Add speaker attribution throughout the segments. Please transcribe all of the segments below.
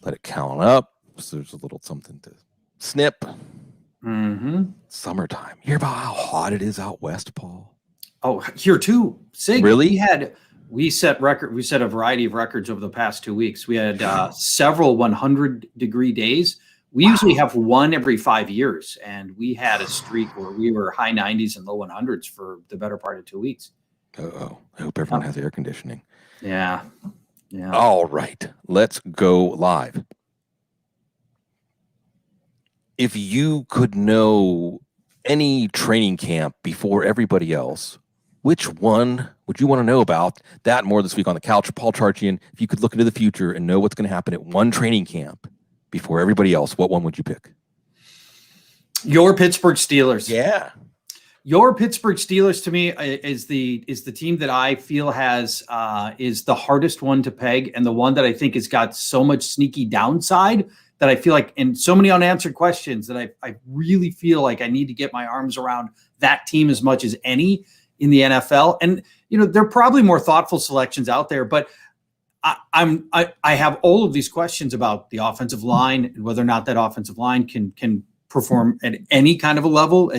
Speaker 1: let it count up. So there's a little something to snip. Summertime. You hear about how hot it is out west, Paul?
Speaker 2: Oh, here too. Sig,
Speaker 1: really?
Speaker 2: We set a variety of records over the past 2 weeks. We had several 100-degree days. We usually have one every 5 years, and we had a streak where we were high 90s and low 100s for the better part of 2 weeks.
Speaker 1: I hope everyone has air conditioning.
Speaker 2: Yeah.
Speaker 1: All right, let's go live. If you could know any training camp before everybody else, which one would you want to know about? That more this week on the couch. Paul Charchian, if you could look into the future and know what's going to happen at one training camp before everybody else, what one would you pick?
Speaker 2: Your Pittsburgh Steelers.
Speaker 1: Yeah.
Speaker 2: Your Pittsburgh Steelers to me is the team that I feel is the hardest one to peg, and the one that I think has got so much sneaky downside that I feel like, in so many unanswered questions, that I really feel like I need to get my arms around that team as much as any in the NFL. And there are probably more thoughtful selections out there, but I have all of these questions about the offensive line and whether or not that offensive line can perform at any kind of a level.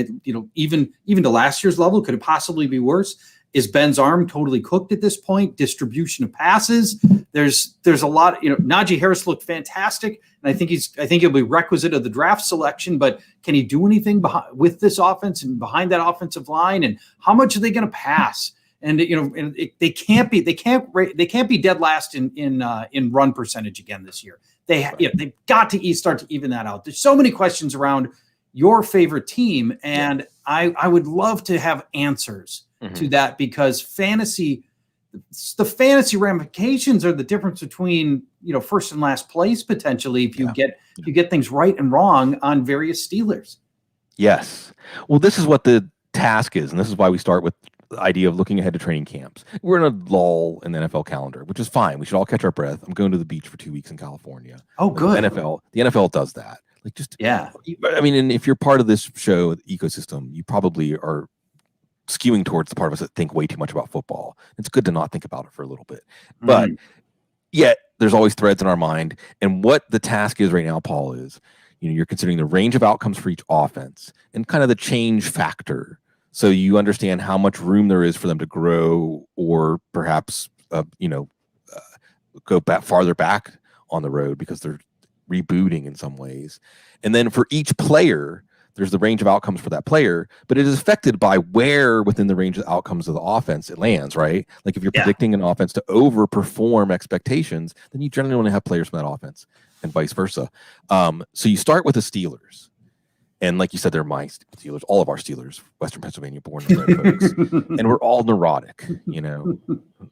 Speaker 2: Even to last year's level, could it possibly be worse? Is Ben's arm totally cooked at this point? Distribution of passes. There's a lot. Najee Harris looked fantastic, and I think he'll be requisite of the draft selection. But can he do anything with this offense and behind that offensive line? And how much are they going to pass? And they can't be dead last in run percentage again this year. They've got to start to even that out. There's so many questions around your favorite team, and I would love to have answers to that, because the fantasy ramifications are the difference between first and last place potentially if you get things right and wrong on various Steelers.
Speaker 1: Yes. Well, this is what the task is, and this is why we start with the idea of looking ahead to training camps. We're in a lull in the NFL calendar, which is fine. We should all catch our breath. I'm going to the beach for 2 weeks in California.
Speaker 2: Oh, good.
Speaker 1: The NFL does that. I mean, and if you're part of this show ecosystem, you probably are skewing towards the part of us that think way too much about football. It's good to not think about it for a little bit. But yet there's always threads in our mind. And what the task is right now, Paul, is you're considering the range of outcomes for each offense and kind of the change factor. So you understand how much room there is for them to grow, or perhaps go farther back on the road because they're rebooting in some ways. And then for each player, there's the range of outcomes for that player, but it is affected by where within the range of outcomes of the offense it lands, right? Like if you're predicting an offense to overperform expectations, then you generally want to have players from that offense, and vice versa. So you start with the Steelers. And like you said, they're my Steelers, all of our Steelers, Western Pennsylvania born and bred folks. And we're all neurotic,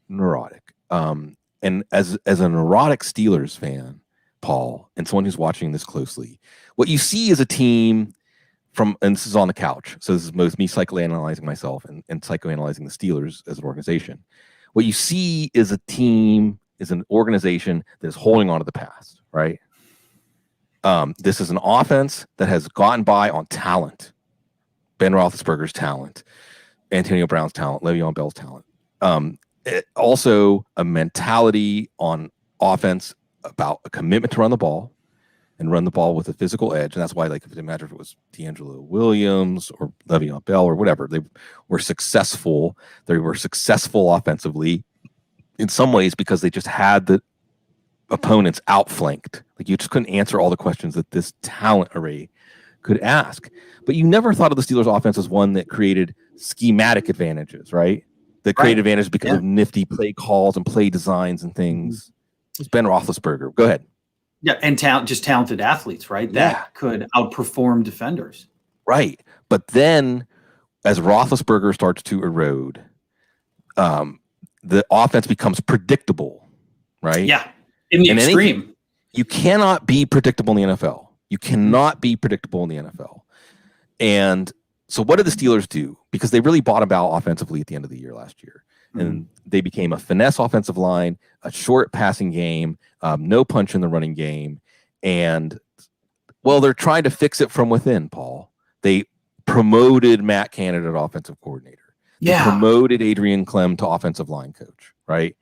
Speaker 1: neurotic. And as a neurotic Steelers fan, Paul, and someone who's watching this closely, what you see is a team and this is on the couch. So this is both me psychoanalyzing myself and psychoanalyzing the Steelers as an organization. What you see is a team, is an organization that is holding on to the past, right? This is an offense that has gotten by on talent. Ben Roethlisberger's talent, Antonio Brown's talent, Le'Veon Bell's talent. Also a mentality on offense about a commitment to run the ball and run the ball with a physical edge. And that's why, like, if it didn't matter if it was D'Angelo Williams or Le'Veon Bell or whatever, they were successful. They were successful offensively in some ways because they just had the opponents outflanked. Like, you just couldn't answer all the questions that this talent array could ask. But you never thought of the Steelers offense as one that created schematic advantages, right? That created advantage because of nifty play calls and play designs and things. It's Ben Roethlisberger. Go ahead.
Speaker 2: Yeah, and just talented athletes, right? That could outperform defenders.
Speaker 1: Right. But then as Roethlisberger starts to erode, the offense becomes predictable, right?
Speaker 2: Yeah, in the extreme.
Speaker 1: You cannot be predictable in the NFL. You cannot be predictable in the NFL. And so what did the Steelers do? Because they really bottomed out offensively at the end of the year last year. And they became a finesse offensive line, a short passing game, no punch in the running game. And, well, they're trying to fix it from within, Paul. They promoted Matt Canada to offensive coordinator. They promoted Adrian Clem to offensive line coach, right?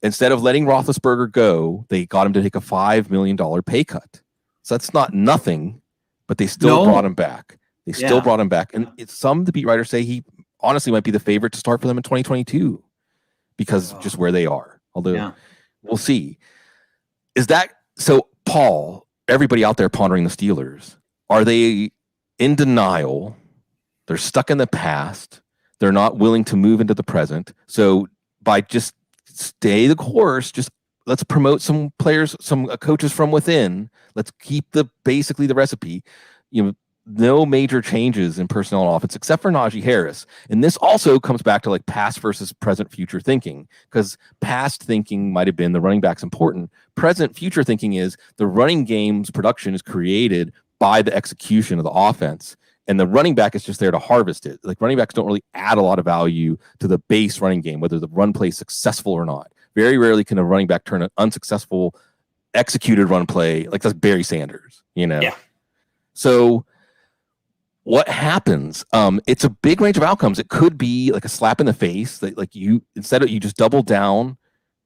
Speaker 1: instead of letting Roethlisberger go, they got him to take a $5 million pay cut. So that's not nothing, but they still brought him back. They still brought him back. And some the beat writers say he honestly might be the favorite to start for them in 2022 because just where they are. Although we'll see. Is that so, Paul, everybody out there pondering the Steelers, are they in denial? They're stuck in the past. They're not willing to move into the present. So by just stay the course, just let's promote some players, some coaches from within. Let's keep basically the recipe. No major changes in personnel and offense except for Najee Harris. And this also comes back to like past versus present future thinking, because past thinking might have been the running back's important. Present future thinking is the running game's production is created by the execution of the offense. And the running back is just there to harvest it. Like running backs don't really add a lot of value to the base running game, whether the run play is successful or not. Very rarely can a running back turn an unsuccessful executed run play like that's Barry Sanders, Yeah. So what happens? It's a big range of outcomes. It could be like a slap in the face that like you just double down,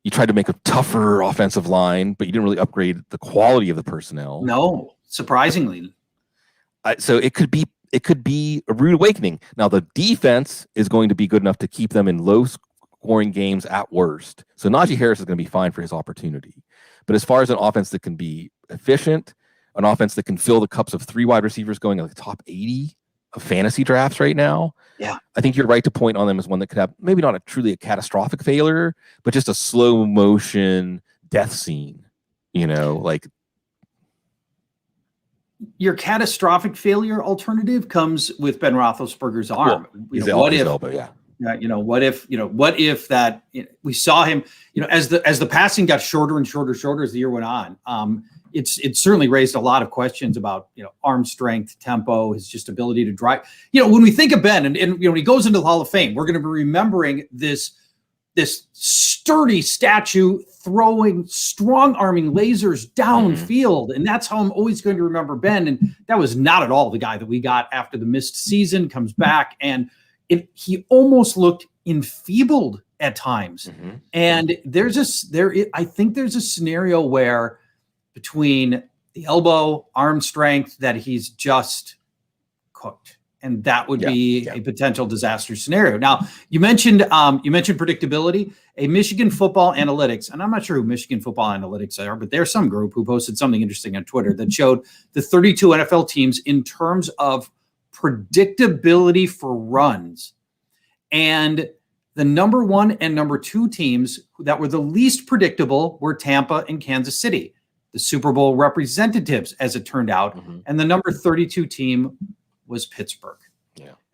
Speaker 1: you tried to make a tougher offensive line, but you didn't really upgrade the quality of the personnel.
Speaker 2: No, surprisingly.
Speaker 1: So it could be a rude awakening. Now the defense is going to be good enough to keep them in low scoring games at worst. So Najee Harris is going to be fine for his opportunity. But as far as an offense that can be efficient, an offense that can fill the cups of 3 wide receivers going at the top 80 of fantasy drafts right now.
Speaker 2: Yeah.
Speaker 1: I think you're right to point on them as one that could have maybe not truly a catastrophic failure, but just a slow motion death scene, like
Speaker 2: your catastrophic failure alternative comes with Ben Roethlisberger's arm.
Speaker 1: Well, what if elbow,
Speaker 2: what if that we saw him, as the passing got shorter and shorter as the year went on. It certainly raised a lot of questions about arm strength, tempo, his just ability to drive. When we think of Ben and when he goes into the Hall of Fame, we're going to be remembering this sturdy statue throwing strong arming lasers downfield, and that's how I'm always going to remember Ben. And that was not at all the guy that we got after the missed season. Comes back and he almost looked enfeebled at times. And I think there's a scenario where between the elbow, arm strength, that he's just cooked. And that would be a potential disaster scenario. Now, you mentioned predictability. A Michigan Football Analytics, and I'm not sure who Michigan Football Analytics are, but there's some group who posted something interesting on Twitter that showed the 32 NFL teams in terms of predictability for runs. And the number 1 and number 2 teams that were the least predictable were Tampa and Kansas City, the Super Bowl representatives, as it turned out. And the number 32 team was Pittsburgh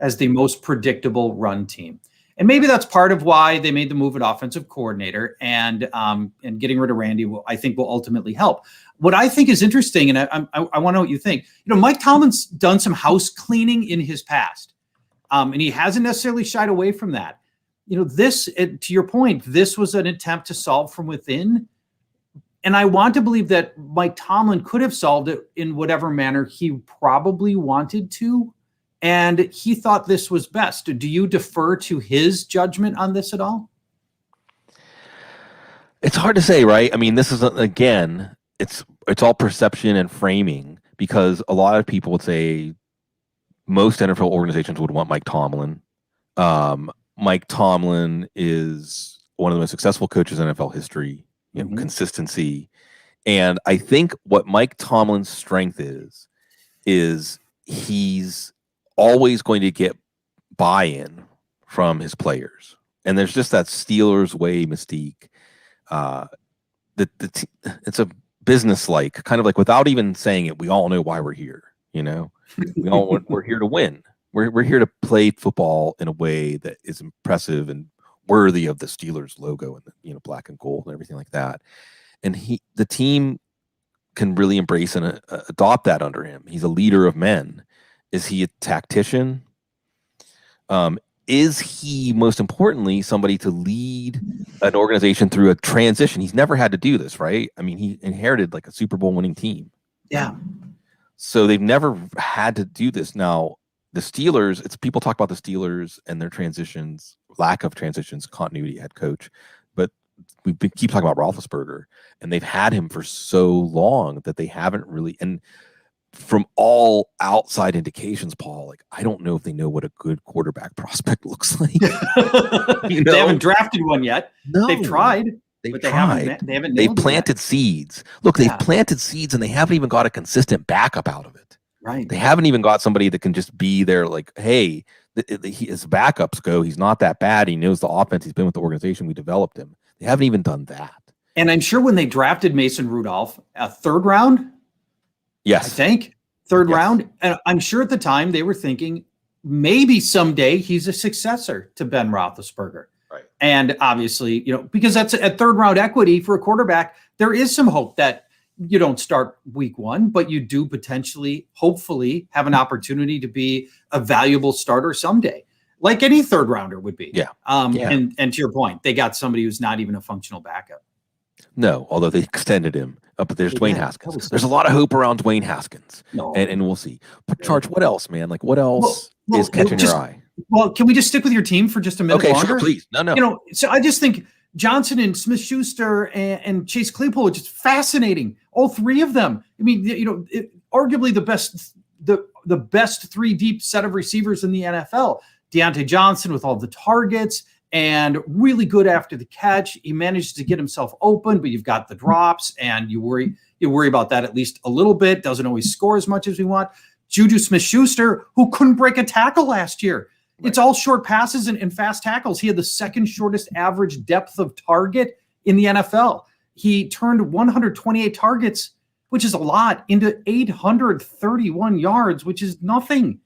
Speaker 2: as the most predictable run team. And maybe that's part of why they made the move at offensive coordinator, and getting rid of Randy I think will ultimately help. What I think is interesting, and I want to know what you think, Mike Tomlin's done some house cleaning in his past, and he hasn't necessarily shied away from that. This, to your point, this was an attempt to solve from within. And I want to believe that Mike Tomlin could have solved it in whatever manner he probably wanted to. And he thought this was best. Do you defer to his judgment on this at all?
Speaker 1: It's hard to say, right? I mean, this is, again, it's all perception and framing, because a lot of people would say most NFL organizations would want Mike Tomlin. Mike Tomlin is one of the most successful coaches in NFL history. Consistency. And I think what Mike Tomlin's strength is he's always going to get buy-in from his players. And there's just that Steelers way mystique. It's a business-like, kind of like, without even saying it, we all know why we're here. We're here to win. We're here to play football in a way that is impressive and worthy of the Steelers logo and the black and gold and everything like that. And the team can really embrace and adopt that under him. He's a leader of men. Is he a tactician? Is he, most importantly, somebody to lead an organization through a transition? He's never had to do this, right? I mean, he inherited like a Super Bowl winning team.
Speaker 2: Yeah.
Speaker 1: So they've never had to do this. Now, the Steelers, people talk about the Steelers and their transitions, lack of transitions, continuity, head coach, but keep talking about Roethlisberger, and they've had him for so long that they haven't really. And from all outside indications, Paul, like I don't know if they know what a good quarterback prospect looks like.
Speaker 2: They haven't drafted one yet.
Speaker 1: No,
Speaker 2: they've tried.
Speaker 1: They've
Speaker 2: tried. They haven't.
Speaker 1: They've planted seeds. Look, they've planted seeds, and they haven't even got a consistent backup out of it.
Speaker 2: Right.
Speaker 1: They haven't even got somebody that can just be there. Like, hey, his backups go. He's not that bad. He knows the offense. He's been with the organization. We developed him. They haven't even done that. And
Speaker 2: I'm sure when they drafted Mason Rudolph, a third round.
Speaker 1: Yes.
Speaker 2: I think third round. And I'm sure at the time they were thinking maybe someday he's a successor to Ben Roethlisberger.
Speaker 1: Right.
Speaker 2: And obviously, because that's a third round equity for a quarterback, there is some hope that you don't start week one, but you do potentially, hopefully have an opportunity to be a valuable starter someday, like any third rounder would be.
Speaker 1: Yeah.
Speaker 2: And to your point, they got somebody who's not even a functional backup.
Speaker 1: No, although they extended him. But there's Dwayne Haskins. There's a lot of hope around Dwayne Haskins.
Speaker 2: No.
Speaker 1: And we'll see. But Charge, what else, man? Like, what else is catching your eye?
Speaker 2: Well, can we just stick with your team for just a minute longer?
Speaker 1: Sure, please. No.
Speaker 2: So I just think Johnson and Smith-Schuster and Chase Claypool are just fascinating. All three of them. I mean, arguably the best three deep set of receivers in the NFL. Deante Johnson with all the targets and really good after the catch. He managed to get himself open, but you've got the drops, and you worry about that at least a little bit. Doesn't always score as much as we want. Juju Smith-Schuster, who couldn't break a tackle last year. Right. It's all short passes and fast tackles. He had the second shortest average depth of target in the NFL. He turned 128 targets, which is a lot, into 831 yards, which is nothing.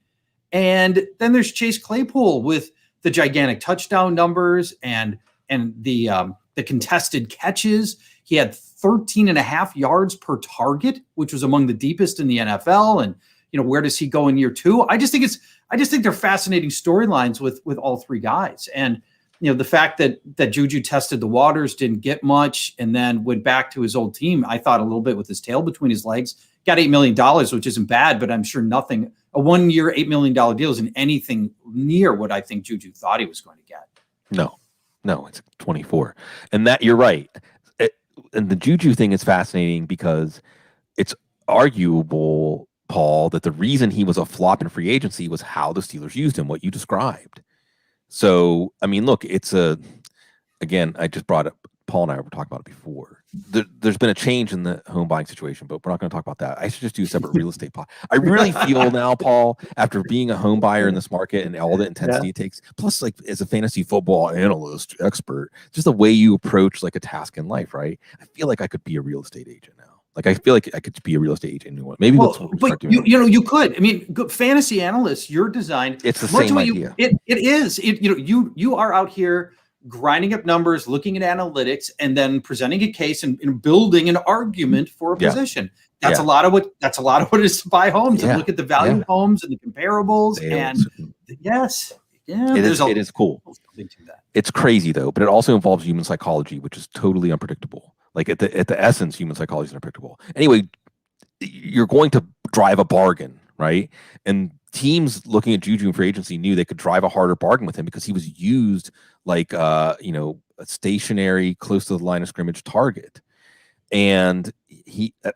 Speaker 2: And then there's Chase Claypool with the gigantic touchdown numbers and the contested catches. He had 13 and a half yards per target, which was among the deepest in the NFL. And, where does he go in year two? I just think they're fascinating storylines with all three guys. And, the fact that Juju tested the waters, didn't get much, and then went back to his old team, I thought a little bit with his tail between his legs, got $8 million, which isn't bad, but I'm sure nothing, a 1 year, $8 million deal isn't anything near what I think Juju thought he was going to get.
Speaker 1: No, it's 24. And that you're right. And the Juju thing is fascinating because it's arguable, Paul, that the reason he was a flop in free agency was how the Steelers used him, what you described. So, I mean, look, again, I just brought up, Paul and I were talking about it before. There's been a change in the home buying situation, but we're not going to talk about that. I should just do a separate real estate pod. I really feel now, Paul, after being a home buyer in this market and all the intensity it takes, plus like as a fantasy football analyst expert, just the way you approach like a task in life, right? I feel like I could be a real estate agent now. Like I feel like I could be a real estate agent. Maybe that's what we start doing.
Speaker 2: You could. I mean, fantasy analysts, your design.
Speaker 1: It's the same idea.
Speaker 2: It is. You are out here grinding up numbers, looking at analytics, and then presenting a case and building an argument for a position. That's a lot of what it is to buy homes and look at the value homes and the comparables.
Speaker 1: It is cool. It's crazy though, but it also involves human psychology, which is totally unpredictable. Like at the essence, human psychology is unpredictable. Anyway, you're going to drive a bargain, right? And teams looking at Juju in free agency knew they could drive a harder bargain with him because he was used like a stationary, close to the line of scrimmage target. And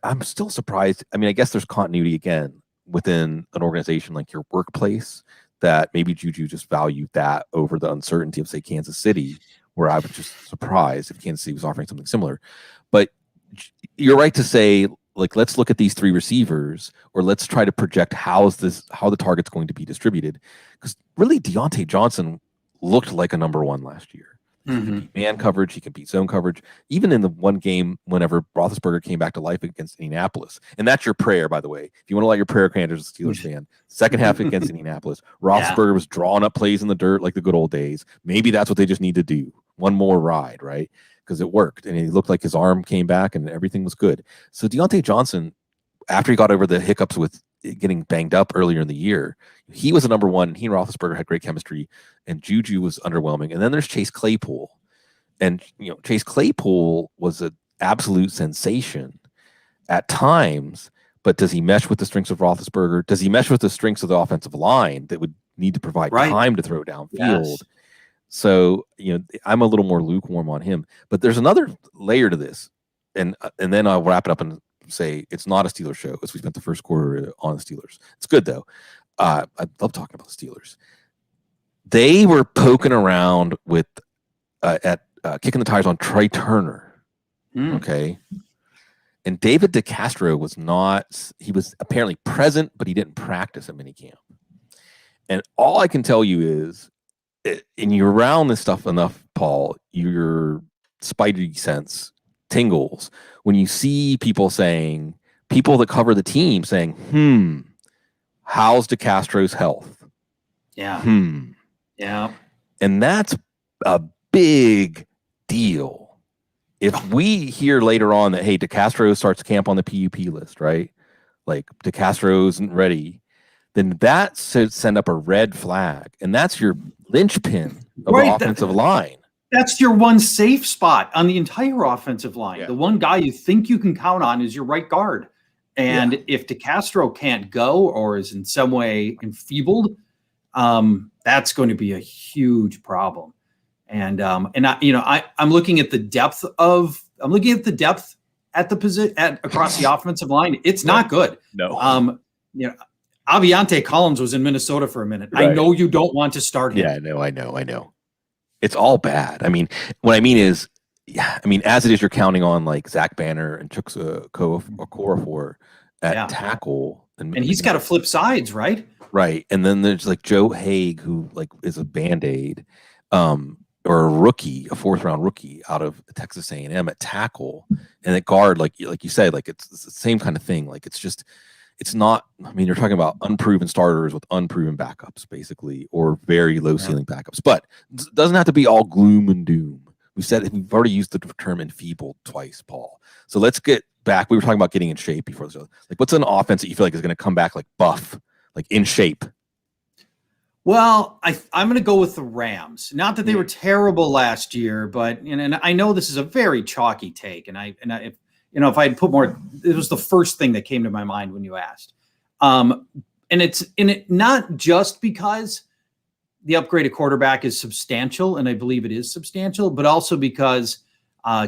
Speaker 1: I'm still surprised. I mean, I guess there's continuity again within an organization like your workplace that maybe Juju just valued that over the uncertainty of, say, Kansas City, where I was just surprised if Kansas City was offering something similar. But you're right to say, like, let's look at these three receivers, or let's try to project how the target's going to be distributed. Because really, Deante Johnson looked like a number one last year. He can beat man coverage, he can beat zone coverage. Even in the one game whenever Roethlisberger came back to life against Indianapolis. And that's your prayer, by the way. If you want to let your prayer granted as a Steelers fan, second half against Indianapolis, Roethlisberger was drawing up plays in the dirt like the good old days. Maybe that's what they just need to do. One more ride, right? Because it worked. And he looked like his arm came back and everything was good. So Deante Johnson, after he got over the hiccups with getting banged up earlier in the year, he was a number one. He and Roethlisberger had great chemistry, and Juju was underwhelming. And then there's Chase Claypool. And, Chase Claypool was an absolute sensation at times, but does he mesh with the strengths of Roethlisberger? Does he mesh with the strengths of the offensive line that would need to provide time to throw downfield? Yes. So, I'm a little more lukewarm on him. But there's another layer to this. And then I'll wrap it up and say it's not a Steelers show, as we spent the first quarter on the Steelers. It's good, though. I love talking about the Steelers. They were poking around with kicking the tires on Trey Turner. Okay. And David DeCastro he was apparently present, but he didn't practice at minicamp. And all I can tell you is, and you're around this stuff enough, Paul, your spidey sense tingles when you see people that cover the team saying, how's DeCastro's health?
Speaker 2: Yeah. Yeah.
Speaker 1: And that's a big deal. If we hear later on that, hey, DeCastro starts camp on the PUP list, right? Like DeCastro isn't ready, then that should send up a red flag. And that's your linchpin of the offensive line.
Speaker 2: That's your one safe spot on the entire offensive line. Yeah. The one guy you think you can count on is your right guard. And if DeCastro can't go or is in some way enfeebled, that's going to be a huge problem. And I'm looking at the depth at the position across the offensive line. It's not good.
Speaker 1: No.
Speaker 2: Aviante Collins was in Minnesota for a minute. Right. I know you don't want to start him.
Speaker 1: Yeah, I know. It's all bad. I mean, what I mean is, as it is, you're counting on like Zach Banner and Chuks Okorafor at tackle,
Speaker 2: and he's got to flip sides, right?
Speaker 1: Right, and then there's like Joe Haig, who like is a Band-Aid, or a rookie, a 4th-round rookie out of Texas A&M at tackle, and at guard, like you said, like it's the same kind of thing. Like it's not. I mean, you're talking about unproven starters with unproven backups, basically, or very low ceiling backups. But it doesn't have to be all gloom and doom. We've already used the term enfeebled twice, Paul. So let's get back. We were talking about getting in shape before the show. Like, what's an offense that you feel like is going to come back like buff, like in shape?
Speaker 2: Well, I'm going to go with the Rams. Not that they were terrible last year, but and I know this is a very chalky take, and if I had put more, it was the first thing that came to my mind when you asked. And it's not just because the upgraded quarterback is substantial, and I believe it is substantial, but also because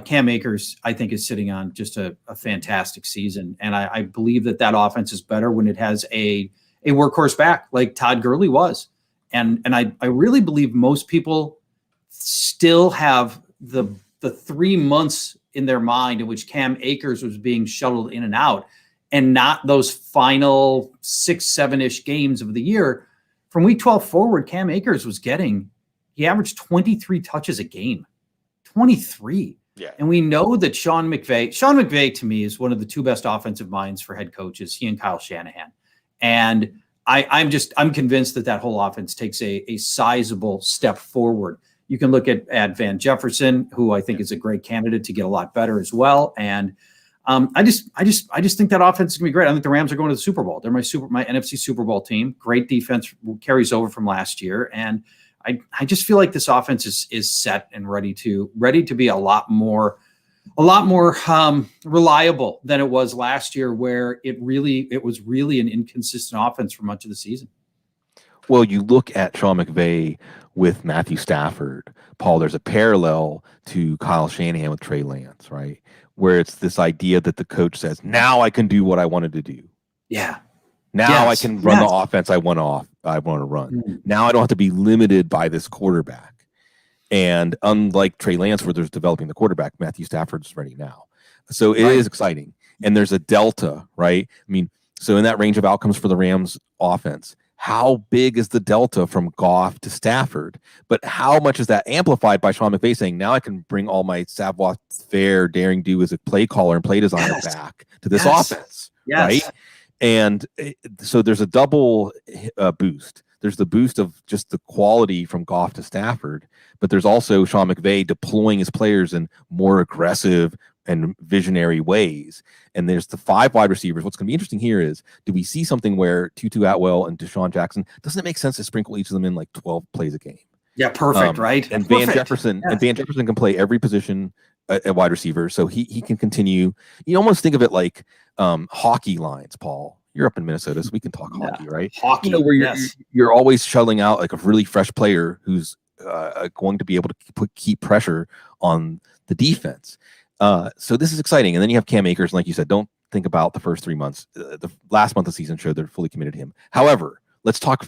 Speaker 2: Cam Akers, I think, is sitting on just a fantastic season. And I believe that offense is better when it has a workhorse back like Todd Gurley was. And I really believe most people still have the 3 months in their mind in which Cam Akers was being shuttled in and out, and not those final 6-7-ish games of the year. From week 12 forward, Cam Akers he averaged 23 touches a game. 23.
Speaker 1: Yeah.
Speaker 2: And we know that Sean McVay to me is one of the two best offensive minds for head coaches, he and Kyle Shanahan. And I'm convinced that whole offense takes a sizable step forward. You can look at Van Jefferson, who I think is a great candidate to get a lot better as well. And I just think that offense is gonna be great. I think the Rams are going to the Super Bowl. They're my NFC Super Bowl team. Great defense carries over from last year, and I just feel like this offense is set and ready to be a lot more reliable than it was last year, where it was really an inconsistent offense for much of the season.
Speaker 1: Well, you look at Sean McVay with Matthew Stafford, Paul, there's a parallel to Kyle Shanahan with Trey Lance, right? Where it's this idea that the coach says, now I can do what I wanted to do.
Speaker 2: Yeah.
Speaker 1: Now I can run the offense I want to run. Mm-hmm. Now I don't have to be limited by this quarterback. And unlike Trey Lance, where there's developing the quarterback, Matthew Stafford's ready now. So it is exciting. And there's a delta, right? I mean, so in that range of outcomes for the Rams offense, how big is the delta from Goff to Stafford? But how much is that amplified by Sean McVay saying, now I can bring all my savoir-faire, daring do as a play caller and play designer back to this offense, right? And so there's a double boost. There's the boost of just the quality from Goff to Stafford, but there's also Sean McVay deploying his players in more aggressive and visionary ways. And there's the 5 wide receivers. What's going to be interesting here is, do we see something where Tutu Atwell and Deshaun Jackson, doesn't it make sense to sprinkle each of them in like 12 plays a game?
Speaker 2: Yeah, perfect, right?
Speaker 1: And Van Jefferson can play every position at wide receiver, so he can continue. You almost think of it like hockey lines, Paul. You're up in Minnesota, so we can talk hockey, right?
Speaker 2: Hockey,
Speaker 1: where you're always shuttling out like a really fresh player who's going to be able to keep pressure on the defense. So this is exciting. And then you have Cam Akers, and like you said, don't think about the first 3 months. The last month of the season showed they're fully committed to him. However, let's talk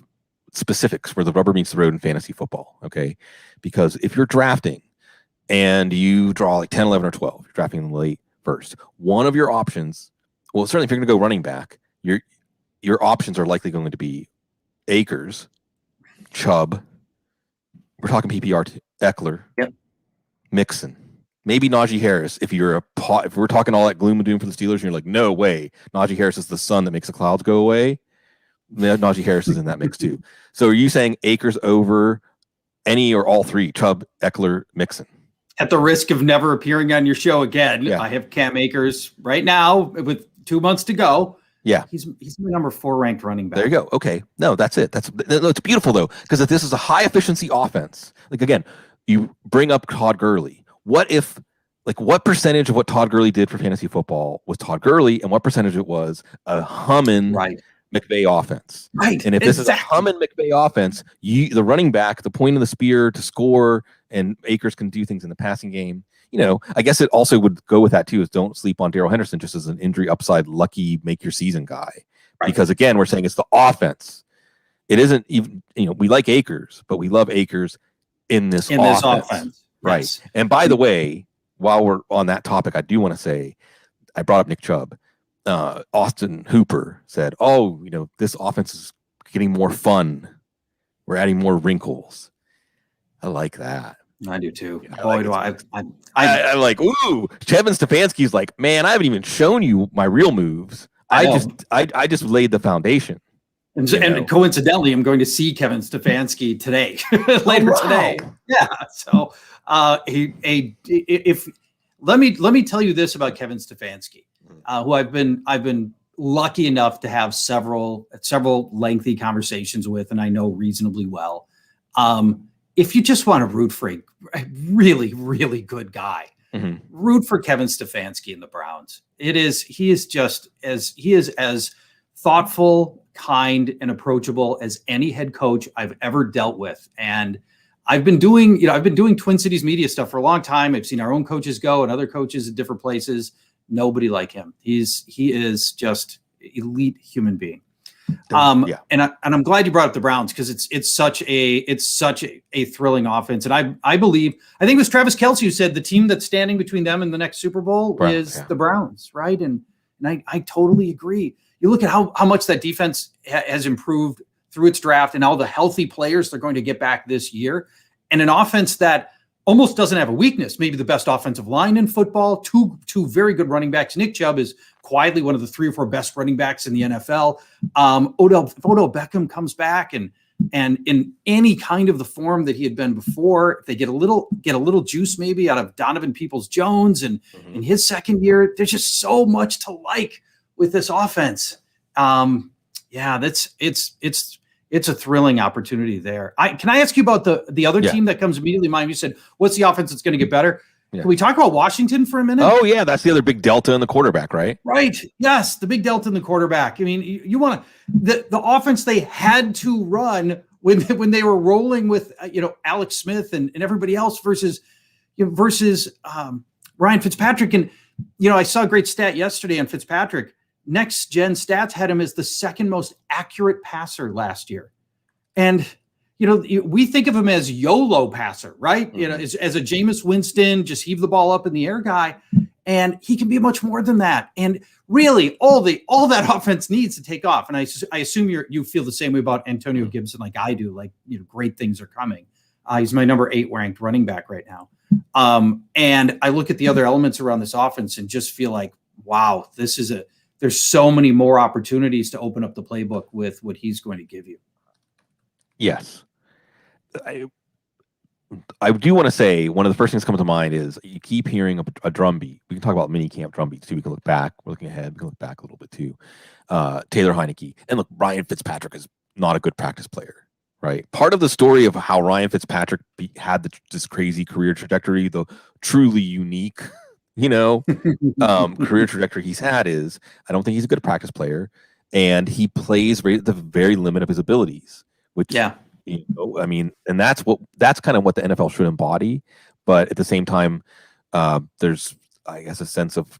Speaker 1: specifics where the rubber meets the road in fantasy football, okay? Because if you're drafting and you draw like 10, 11, or 12, you're drafting in the late first, one of your options, well, certainly if you're going to go running back, your options are likely going to be Akers, Chubb, we're talking PPR, Eckler,
Speaker 2: yep,
Speaker 1: Mixon, maybe Najee Harris. If we're talking all that gloom and doom for the Steelers, and you're like, no way, Najee Harris is the sun that makes the clouds go away. Najee Harris is in that mix too. So are you saying Akers over any or all three, Chubb, Eckler, Mixon?
Speaker 2: At the risk of never appearing on your show again,
Speaker 1: Yeah.
Speaker 2: I have Cam Akers right now with 2 months to go.
Speaker 1: Yeah,
Speaker 2: he's my number 4 ranked running back.
Speaker 1: There you go. Okay, no, that's it. It's beautiful though, because if this is a high efficiency offense, like again, you bring up Todd Gurley. What percentage of what Todd Gurley did for fantasy football was Todd Gurley, and what percentage it was a humming McVay offense?
Speaker 2: Right.
Speaker 1: And if this is a humming McVay offense, the running back, the point of the spear to score, and Akers can do things in the passing game. I guess it also would go with that too, is don't sleep on Darrell Henderson just as an injury upside, lucky, make your season guy. Right. Because again, we're saying it's the offense. It isn't even, we like Akers, but we love Akers in this offense. Right. Yes. And by the way, while we're on that topic, I do want to say, I brought up Nick Chubb. Austin Hooper said, this offense is getting more fun. We're adding more wrinkles. I like that.
Speaker 2: I do too.
Speaker 1: Boy, do I'm like, ooh, Kevin Stefanski's like, man, I haven't even shown you my real moves. I just laid the foundation.
Speaker 2: And coincidentally, I'm going to see Kevin Stefanski today, later today. Yeah. So, let me tell you this about Kevin Stefanski, who I've been lucky enough to have several lengthy conversations with, and I know reasonably well. If you just want to root for a really, really good guy, root for Kevin Stefanski and the Browns. He is as thoughtful, kind, and approachable as any head coach I've ever dealt with. And I've been doing Twin Cities media stuff for a long time. I've seen our own coaches go and other coaches at different places. Nobody like him. He is just elite human being. And I'm glad you brought up the Browns, because it's such a thrilling offense. And I think it was Travis Kelce who said the team that's standing between them and the next Super Bowl is the Browns, right? And I totally agree. You look at how much that defense has improved through its draft and all the healthy players they're going to get back this year, and an offense that almost doesn't have a weakness. Maybe the best offensive line in football, two very good running backs. Nick Chubb is quietly one of the 3 or 4 best running backs in the NFL. Odell Beckham comes back and in any kind of the form that he had been before, if they get a little juice maybe out of Donovan Peoples-Jones and in his second year, there's just so much to like with this offense. It's a thrilling opportunity there. Can I ask you about the other team that comes immediately to mind? You said, what's the offense that's going to get better? Yeah. Can we talk about Washington for a minute?
Speaker 1: Oh, yeah. That's the other big delta in the quarterback, right?
Speaker 2: Right. Yes. The big delta in the quarterback. I mean, you want to the offense they had to run when they were rolling with, Alex Smith and everybody else versus Ryan Fitzpatrick. And, I saw a great stat yesterday on Fitzpatrick. Next Gen Stats had him as the second most accurate passer last year. And, we think of him as YOLO passer, right? Mm-hmm. As a Jameis Winston, just heave the ball up in the air guy. And he can be much more than that. And really all that offense needs to take off. And I assume you feel the same way about Antonio Gibson, like I do, great things are coming. He's my number 8 ranked running back right now. And I look at the other elements around this offense and just feel like, wow, there's so many more opportunities to open up the playbook with what he's going to give you.
Speaker 1: Yes. I do want to say one of the first things that comes to mind is you keep hearing a drum beat. We can talk about minicamp drum beats too. We can look back. We're looking ahead. We can look back a little bit too. Taylor Heineke. And look, Ryan Fitzpatrick is not a good practice player, right? Part of the story of how Ryan Fitzpatrick had this crazy career trajectory, the truly unique career trajectory he's had, is I don't think he's a good practice player, and he plays right at the very limit of his abilities, which I mean, and that's kind of what the NFL should embody. But at the same time, there's, I guess, a sense of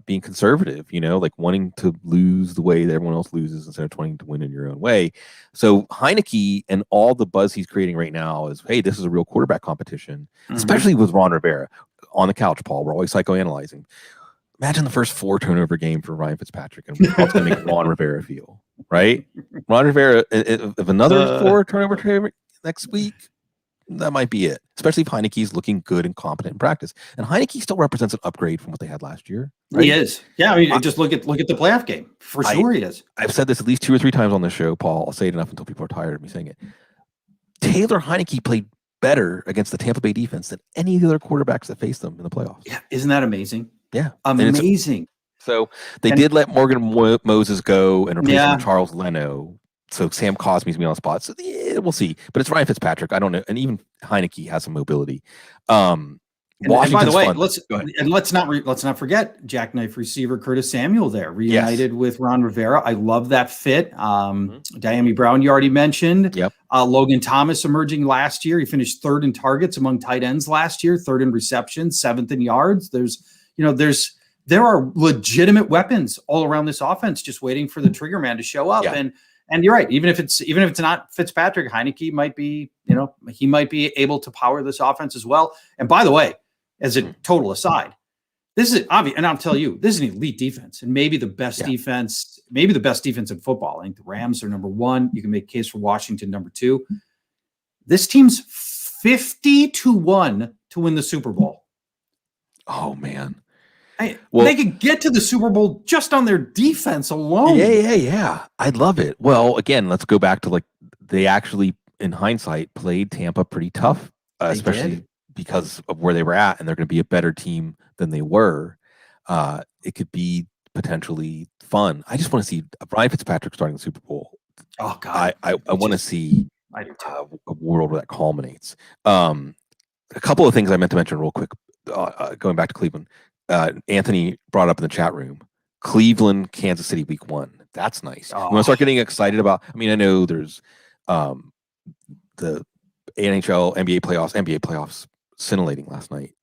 Speaker 1: being conservative, like wanting to lose the way that everyone else loses instead of wanting to win in your own way. So Heineke and all the buzz he's creating right now is, hey, this is a real quarterback competition, especially with Ron Rivera on the couch, Paul. We're always psychoanalyzing. Imagine the first 4 turnover game for Ryan Fitzpatrick and how it's going to make Ron Rivera feel, right? Ron Rivera, if another 4 turnover next week, that might be it, especially if Heineke's looking good and competent in practice. And Heineke still represents an upgrade from what they had last year. Right?
Speaker 2: He is. Yeah, I mean, just look at the playoff game. For sure he is.
Speaker 1: I've said this at least 2 or 3 times on this show, Paul. I'll say it enough until people are tired of me saying it. Taylor Heineke played better against the Tampa Bay defense than any of the other quarterbacks that faced them in the playoffs.
Speaker 2: Yeah, isn't that amazing?
Speaker 1: Yeah.
Speaker 2: Amazing.
Speaker 1: So they did let Morgan Moses go and replace him with Charles Leno. So Sam Cosme's me on the spot. So yeah, we'll see. But it's Ryan Fitzpatrick. I don't know. And even Heineke has some mobility.
Speaker 2: And by the way, let's not forget jackknife receiver Curtis Samuel there, reunited with Ron Rivera. I love that fit. Diami Brown, you already mentioned.
Speaker 1: Yep.
Speaker 2: Logan Thomas emerging last year. He finished 3rd in targets among tight ends last year, 3rd in receptions, 7th in yards. There are legitimate weapons all around this offense, just waiting for the trigger man to show up.
Speaker 1: Yeah.
Speaker 2: And you're right. Even if it's not Fitzpatrick, Heineke might be, he might be able to power this offense as well. And by the way, as a total aside, this is obvious, and I'll tell you, this is an elite defense, and maybe the best defense, in football. I think the Rams are number 1. You can make a case for Washington number 2. This team's 50-1 to win the Super Bowl.
Speaker 1: Oh man.
Speaker 2: They could get to the Super Bowl just on their defense alone.
Speaker 1: Yeah. I love it. Well, again, let's go back to they actually, in hindsight, played Tampa pretty tough, especially because of where they were at, and they're going to be a better team than they were. It could be potentially fun. I just want to see Ryan Fitzpatrick starting the Super Bowl.
Speaker 2: Oh God,
Speaker 1: I want to see a world where that culminates. A couple of things I meant to mention real quick. Going back to Cleveland. Anthony brought up in the chat room, Cleveland, Kansas City, week 1. That's nice. You want to start getting excited about, I know there's the NHL, NBA playoffs scintillating last night.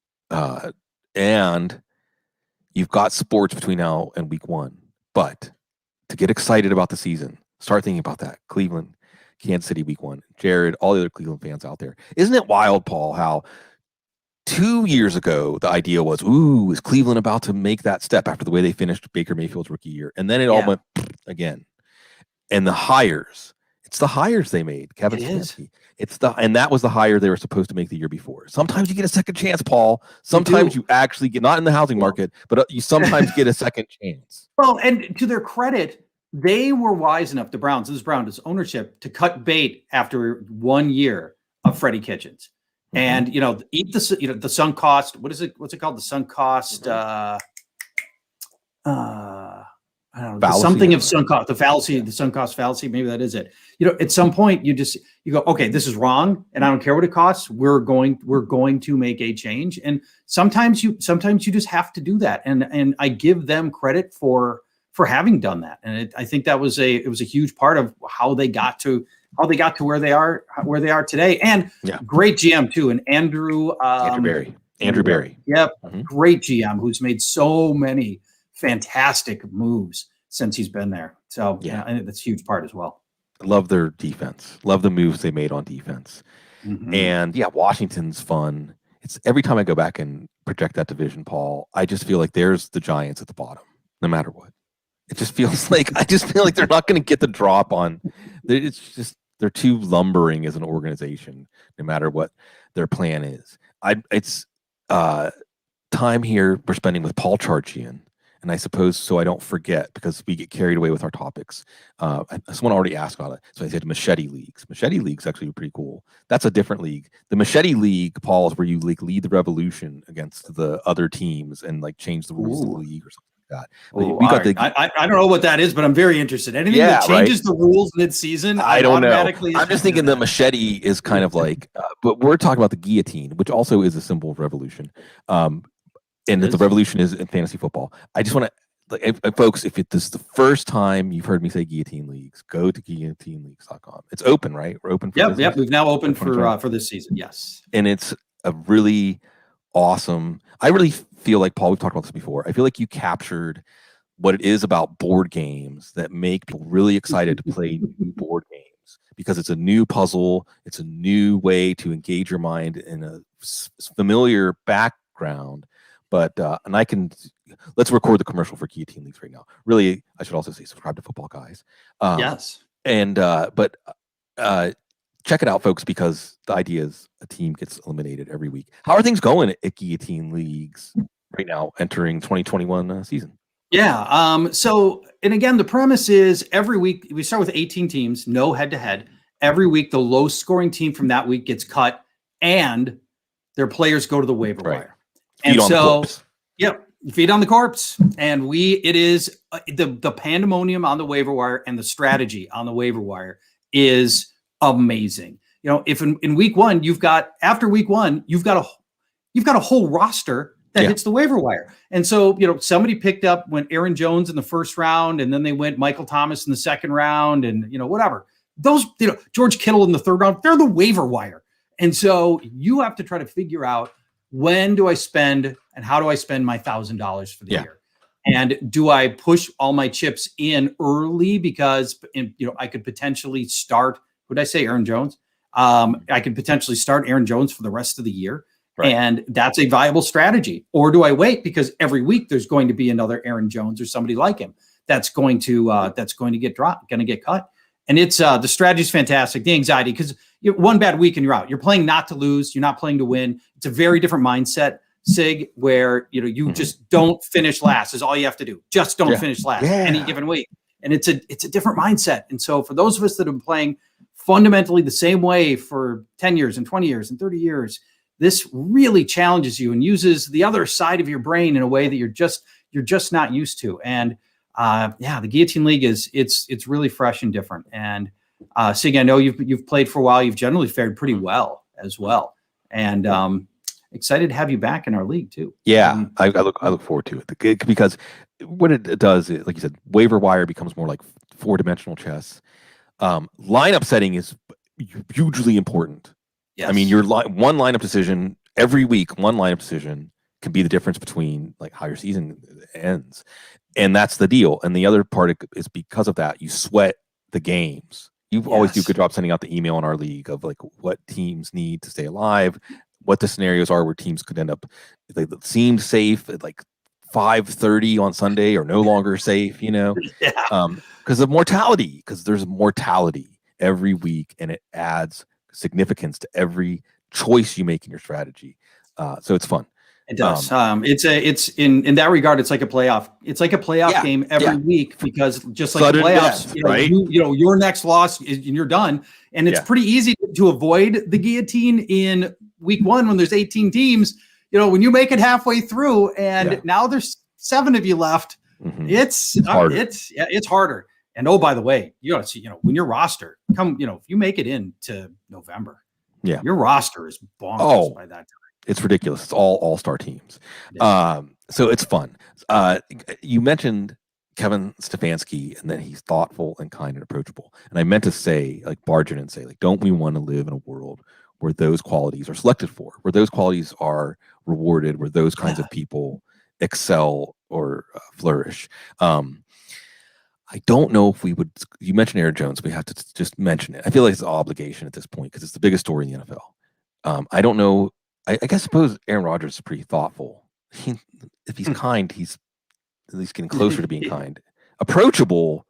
Speaker 1: And you've got sports between now and week 1. But to get excited about the season, start thinking about that. Cleveland, Kansas City, week 1. Jared, all the other Cleveland fans out there. Isn't it wild, Paul, how 2 years ago, the idea was, is Cleveland about to make that step after the way they finished Baker Mayfield's rookie year? And then it all went again. And the hires, it's the hires they made, Kevin Stefanski. And that was the hire they were supposed to make the year before. Sometimes you get a second chance, Paul. Sometimes you actually get, not in the housing market, but you sometimes get a second chance.
Speaker 2: Well, and to their credit, they were wise enough, this Browns ownership, to cut bait after 1 year of Freddie Kitchens. And eat the sunk cost. What's it called? The sunk cost. I don't know.
Speaker 1: Fallacy,
Speaker 2: something of sunk cost. The fallacy. The sunk cost fallacy. Maybe that is it. At some point, you go, okay, this is wrong, and I don't care what it costs. We're going to make a change. And sometimes you just have to do that. And I give them credit for having done that. And I think that was a huge part of how they got to where they are today. And great GM too. And Andrew
Speaker 1: Berry.
Speaker 2: Yep. Great GM who's made so many fantastic moves since he's been there. So I think that's a huge part as well.
Speaker 1: Love their defense. Love the moves they made on defense. And Washington's fun. It's every time I go back and project that division, Paul, I just feel like there's the Giants at the bottom, no matter what. It just feels like they're not going to get the drop on. It's just they're too lumbering as an organization, no matter what their plan is. It's time here we're spending with Paul Charchian, and I suppose so I don't forget because we get carried away with our topics. Someone already asked about it, so I said Machete Leagues. Machete Leagues actually pretty cool. That's a different league. The Machete League, Paul, is where you lead the revolution against the other teams and change the rules of the league or something. God.
Speaker 2: We got I don't know what that is, but I'm very interested. Anything that changes the rules mid-season,
Speaker 1: I don't know. I'm just thinking the machete is kind of but we're talking about the guillotine, which also is a symbol of revolution. And the revolution is in fantasy football. I just want to folks, if this is the first time you've heard me say Guillotine Leagues, go to guillotineleagues.com. It's open, right? We're open for
Speaker 2: Yep. We've now opened for this season. Yes.
Speaker 1: And it's a really awesome. I really feel like, Paul, we've talked about this before. I feel like you captured what it is about board games that make people really excited to play new board games, because it's a new puzzle. It's a new way to engage your mind in a familiar background. But let's record the commercial for Guillotine Leagues right now. Really, I should also say subscribe to Football Guys.
Speaker 2: Yes.
Speaker 1: But check it out, folks, because the idea is a team gets eliminated every week. How are things going at Guillotine Leagues right now, entering 2021 season?
Speaker 2: Yeah. So, and again, the premise is every week we start with 18 teams, no head-to-head. Every week, the low-scoring team from that week gets cut, and their players go to the waiver wire. And so, yep, feed on the corpse. And it is the pandemonium on the waiver wire, and the strategy on the waiver wire is amazing. If in week one after week one you've got a whole roster that hits the waiver wire. And so, somebody picked up when Aaron Jones in the first round, and then they went Michael Thomas in the second round, and whatever. Those, George Kittle in the third round, they're the waiver wire. And so you have to try to figure out, when do I spend and how do I spend my $1,000 for the year? And do I push all my chips in early because I could potentially start, who did I say, Aaron Jones? I could potentially start Aaron Jones for the rest of the year. Right. And that's a viable strategy. Or do I wait, because every week there's going to be another Aaron Jones or somebody like him that's going to get dropped, going to get cut. And it's the strategy is fantastic. The anxiety, because one bad week and you're out. You're playing not to lose. You're not playing to win. It's a very different mindset, Sig, where you just don't finish last is all you have to do. Just don't finish last any given week. And it's a different mindset. And so for those of us that have been playing fundamentally the same way for 10 years and 20 years and 30 years, this really challenges you and uses the other side of your brain in a way that you're just not used to. And the Guillotine League it's really fresh and different. And Sig, I know you've played for a while. You've generally fared pretty well as well. And excited to have you back in our league too.
Speaker 1: Yeah, I look forward to it, because what it does is, like you said, waiver wire becomes more like 4-dimensional chess. Lineup setting is hugely important. Yes. I mean, your one lineup decision every week, one lineup decision can be the difference between like how your season ends. And that's the deal. And the other part is, because of that, you sweat the games. You always do a good job sending out the email in our league of like what teams need to stay alive, what the scenarios are where teams could end up, if they seemed safe at like 5:30 on Sunday, or no longer safe, because of mortality, because there's mortality every week, and it adds significance to every choice you make in your strategy. So it's fun.
Speaker 2: It does. It's in that regard, it's like a playoff. It's like a playoff game every week, because just like the playoffs, right? Your next loss is, and you're done. And it's pretty easy to avoid the guillotine in week one when there's 18 teams. When you make it halfway through, and now there's 7 of you left, it's harder. And oh, by the way, you got to see, when your roster if you make it into November, your roster is bonkers by that time.
Speaker 1: It's ridiculous. It's all-star teams. So it's fun. You mentioned Kevin Stefanski, and that he's thoughtful and kind and approachable. And I meant to say, like, barge in and say, like, don't we want to live in a world where those qualities are selected for, where those qualities are rewarded, where those kinds of people excel or flourish? I don't know if we would. You mentioned Aaron Jones. We have to just mention it. I feel like it's an obligation at this point, because it's the biggest story in the NFL. I don't know. I suppose Aaron Rodgers is pretty thoughtful. If he's kind, he's at least getting closer to being kind. Approachable,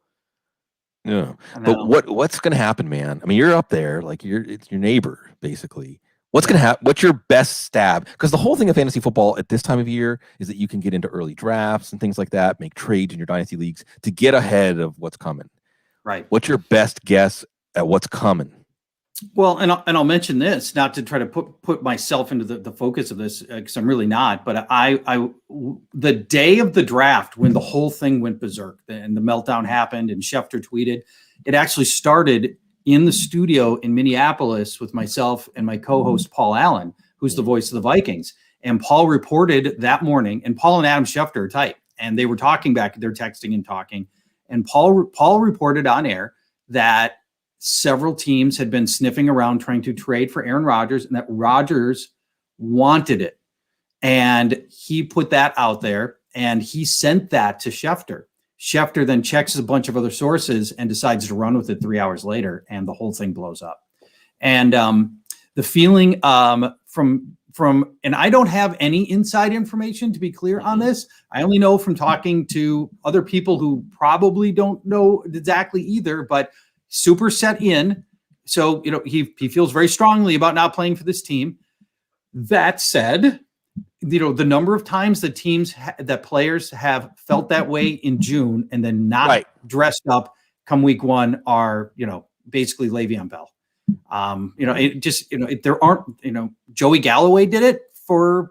Speaker 1: no. But what's going to happen, man? I mean, you're up there, like it's your neighbor, basically. What's going to happen? What's your best stab? Because the whole thing of fantasy football at this time of year is that you can get into early drafts and things like that, make trades in your dynasty leagues to get ahead of what's coming. Right. What's your best guess at what's coming?
Speaker 2: Well, and I'll mention this, not to try to put myself into the focus of this, because I'm really not. But the day of the draft, when the whole thing went berserk and the meltdown happened, and Schefter tweeted, it actually started in the studio in Minneapolis with myself and my co-host Paul Allen, who's the voice of the Vikings. And Paul reported that morning, and Paul and Adam Schefter are tight. and they were talking back. They're texting and talking. And Paul reported on air that several teams had been sniffing around trying to trade for Aaron Rodgers, and that Rodgers wanted it. And he put that out there, and he sent that to Schefter. Schefter then checks a bunch of other sources and decides to run with it 3 hours later, and the whole thing blows up. And the feeling from, and I don't have any inside information, to be clear on this. I only know from talking to other people who probably don't know exactly either, but super set in. So, he feels very strongly about not playing for this team. That said, the number of times that players have felt that way in June and then not dressed up come week one are, basically Le'Veon Bell. There aren't, Joey Galloway did it for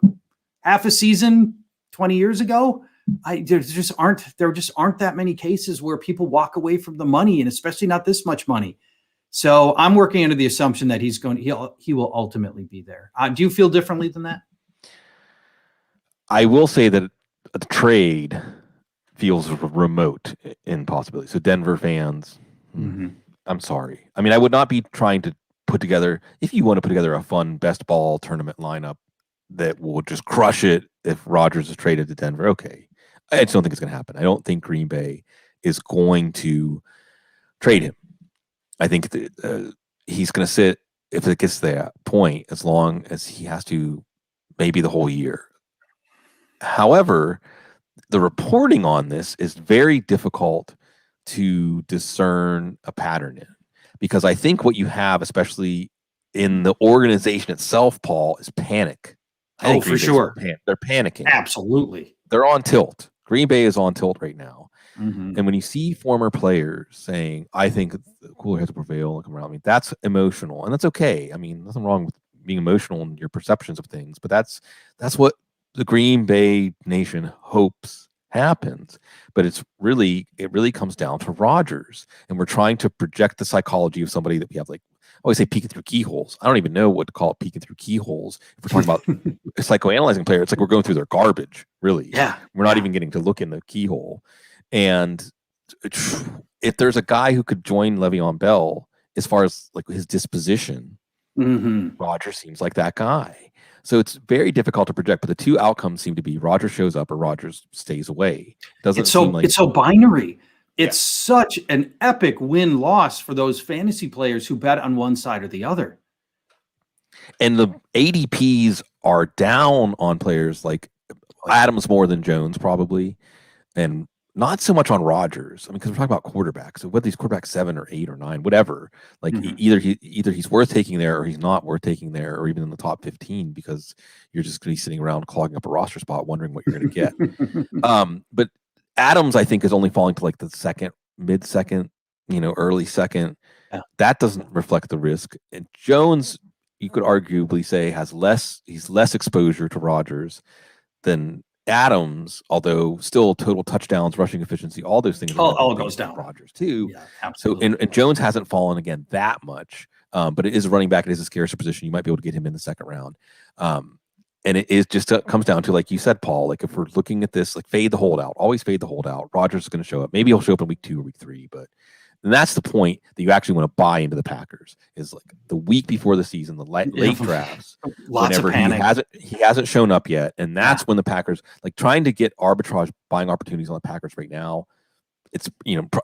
Speaker 2: half a season 20 years ago. There just aren't that many cases where people walk away from the money, and especially not this much money. So I'm working under the assumption that he will ultimately be there. Do you feel differently than that?
Speaker 1: I will say that a trade feels remote in possibility. So Denver fans, I'm sorry. I mean, I would not be trying to put together, if you want to put together a fun best ball tournament lineup that will just crush it if Rodgers is traded to Denver. Okay. I just don't think it's going to happen. I don't think Green Bay is going to trade him. I think he's going to sit, if it gets to that point, as long as he has to, maybe the whole year. However, the reporting on this is very difficult to discern a pattern in, because I think what you have, especially in the organization itself, Paul, is panic.
Speaker 2: Oh, for sure.
Speaker 1: They're panicking.
Speaker 2: Absolutely.
Speaker 1: They're on tilt. Green Bay is on tilt right now. And when you see former players saying, I think the cooler heads will prevail and come around me, that's emotional. And that's okay. I mean, nothing wrong with being emotional in your perceptions of things, but that's what the Green Bay Nation hopes happens. But it really comes down to Rodgers. And we're trying to project the psychology of somebody that we have, like, I always say peeking through keyholes. I don't even know what to call it, peeking through keyholes. If we're talking about a psychoanalyzing player, it's like we're going through their garbage, really.
Speaker 2: Yeah.
Speaker 1: We're not even getting to look in the keyhole. And if there's a guy who could join Le'Veon Bell, as far as like his disposition, Rodgers seems like that guy. So it's very difficult to project, but the two outcomes seem to be Rodgers shows up or Rodgers stays away.
Speaker 2: It's so binary. It's such an epic win-loss for those fantasy players who bet on one side or the other.
Speaker 1: And the ADPs are down on players like Adams more than Jones, probably, and not so much on Rodgers. I mean, because we're talking about quarterbacks. So whether he's quarterback 7 or 8 or 9, whatever, like either he's worth taking there or he's not worth taking there, or even in the top 15, because you're just going to be sitting around clogging up a roster spot, wondering what you're going to get. But Adams, I think, is only falling to like the second, mid-second, early second.
Speaker 2: Yeah.
Speaker 1: That doesn't reflect the risk. And Jones, you could arguably say, he's less exposure to Rodgers than Adams, although still total touchdowns, rushing efficiency, all those things
Speaker 2: all goes down.
Speaker 1: Rodgers too.
Speaker 2: Yeah, absolutely.
Speaker 1: So and Jones hasn't fallen again that much, but it is a running back. It is a scarcer position. You might be able to get him in the second round. And it is just comes down to, like you said, Paul, like if we're looking at this, like fade the holdout, always fade the holdout. Rodgers is going to show up. Maybe he'll show up in week 2 or week 3, but and that's the point that you actually want to buy into the Packers, is like the week before the season, the late drafts.
Speaker 2: Lots of panic.
Speaker 1: He hasn't shown up yet, and that's when the Packers, like, trying to get arbitrage buying opportunities on the Packers right now. It's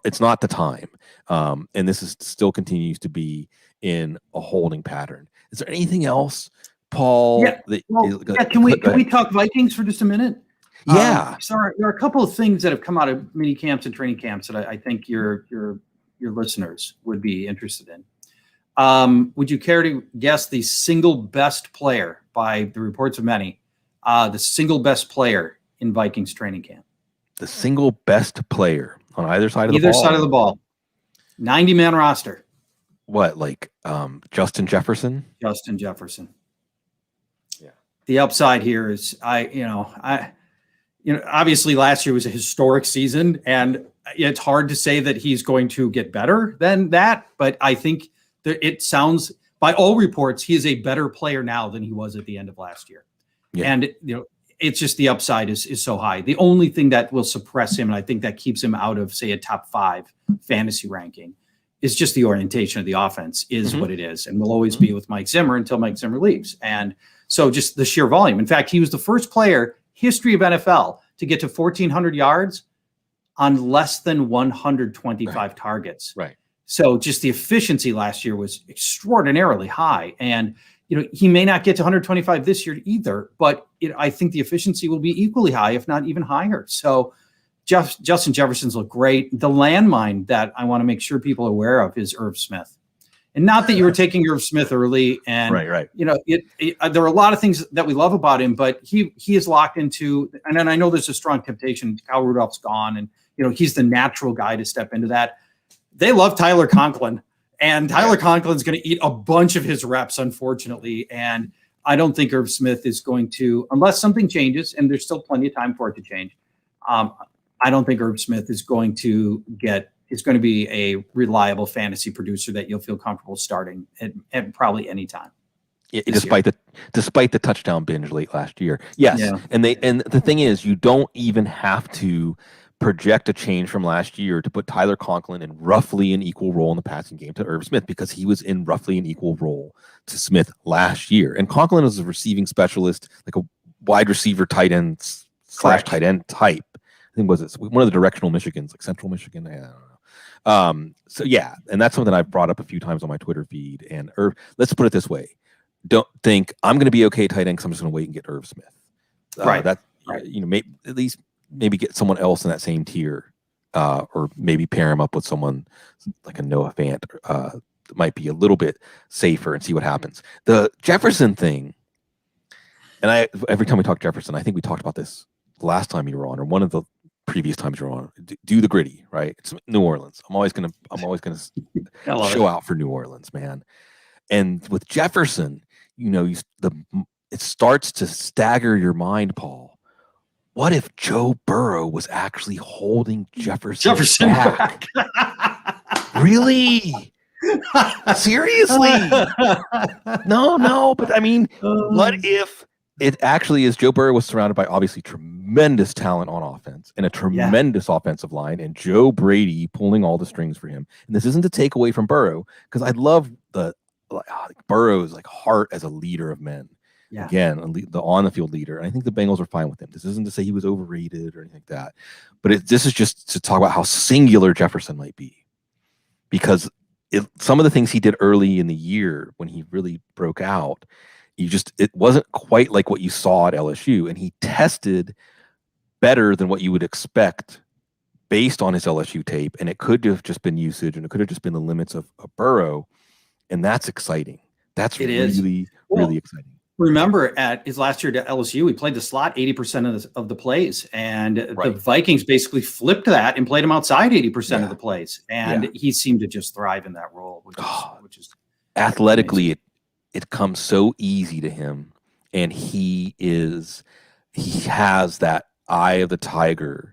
Speaker 1: it's not the time, and this is still continues to be in a holding pattern. Is there anything else, Paul?
Speaker 2: Can we talk Vikings for just a minute?
Speaker 1: Yeah.
Speaker 2: Sorry, there are a couple of things that have come out of mini camps and training camps that I think your listeners would be interested in. Would you care to guess the single best player, by the reports of many, the single best player in Vikings training camp?
Speaker 1: The single best player on either side of the ball?
Speaker 2: Either side of the ball. 90-man roster.
Speaker 1: What, like Justin Jefferson?
Speaker 2: Justin Jefferson.
Speaker 1: Yeah.
Speaker 2: The upside here is obviously last year was a historic season, and it's hard to say that he's going to get better than that. But I think that it sounds, by all reports, he is a better player now than he was at the end of last year. Yeah. And it's just the upside is so high. The only thing that will suppress him, and I think that keeps him out of, say, a top 5 fantasy ranking, is just the orientation of the offense is what it is, and will always be with Mike Zimmer until Mike Zimmer leaves. And so just the sheer volume. In fact, he was the first player, history of NFL, to get to 1,400 yards on less than 125 targets.
Speaker 1: Right.
Speaker 2: So just the efficiency last year was extraordinarily high. And, he may not get to 125 this year either, but I think the efficiency will be equally high, if not even higher. So Justin Jefferson's look great. The landmine that I want to make sure people are aware of is Irv Smith. And not that you were taking Irv Smith early, and
Speaker 1: right.
Speaker 2: There are a lot of things that we love about him, but he is locked into, and then I know there's a strong temptation. Kyle Rudolph's gone, and he's the natural guy to step into that. They love Tyler Conklin, and Tyler Conklin's going to eat a bunch of his reps, unfortunately. And I don't think Irv Smith is going to, unless something changes, and there's still plenty of time for it to change. I don't think Irv Smith is going to be a reliable fantasy producer that you'll feel comfortable starting at probably any time.
Speaker 1: Despite the touchdown binge late last year. Yes. Yeah. And the thing is, you don't even have to project a change from last year to put Tyler Conklin in roughly an equal role in the passing game to Irv Smith, because he was in roughly an equal role to Smith last year. And Conklin is a receiving specialist, like a wide receiver tight end / tight end type. I think was it one of the directional Michigans, like Central Michigan. I don't know. So yeah, and that's something I've brought up a few times on my Twitter feed. And Irv, let's put it this way: don't think I'm going to be okay tight end because I'm just going to wait and get Irv Smith.
Speaker 2: Right.
Speaker 1: At least maybe get someone else in that same tier, or maybe pair him up with someone like a Noah Fant that might be a little bit safer and see what happens. The Jefferson thing, and every time we talk Jefferson, I think we talked about this the last time you were on, or one of the previous times you were on. Do the gritty, right? It's New Orleans. I'm always gonna show out for New Orleans, man. And with Jefferson, it starts to stagger your mind, Paul. What if Joe Burrow was actually holding Jefferson back? Really? Seriously? No. But I mean, what if it actually is Joe Burrow was surrounded by obviously tremendous talent on offense and a tremendous offensive line, and Joe Brady pulling all the strings for him? And this isn't to take away from Burrow, because I love Burrow's like heart as a leader of men. Yeah. Again, the on-the-field leader. And I think the Bengals are fine with him. This isn't to say he was overrated or anything like that. But this is just to talk about how singular Jefferson might be. Because some of the things he did early in the year when he really broke out, it wasn't quite like what you saw at LSU. And he tested better than what you would expect based on his LSU tape. And it could have just been usage, and it could have just been the limits of Burrow. And that's exciting. That's really exciting.
Speaker 2: Remember, at his last year at LSU, he played the slot 80% of the plays, and the Vikings basically flipped that and played him outside 80% of the plays, and he seemed to just thrive in that role, which is
Speaker 1: athletically it comes so easy to him, and he has that eye of the tiger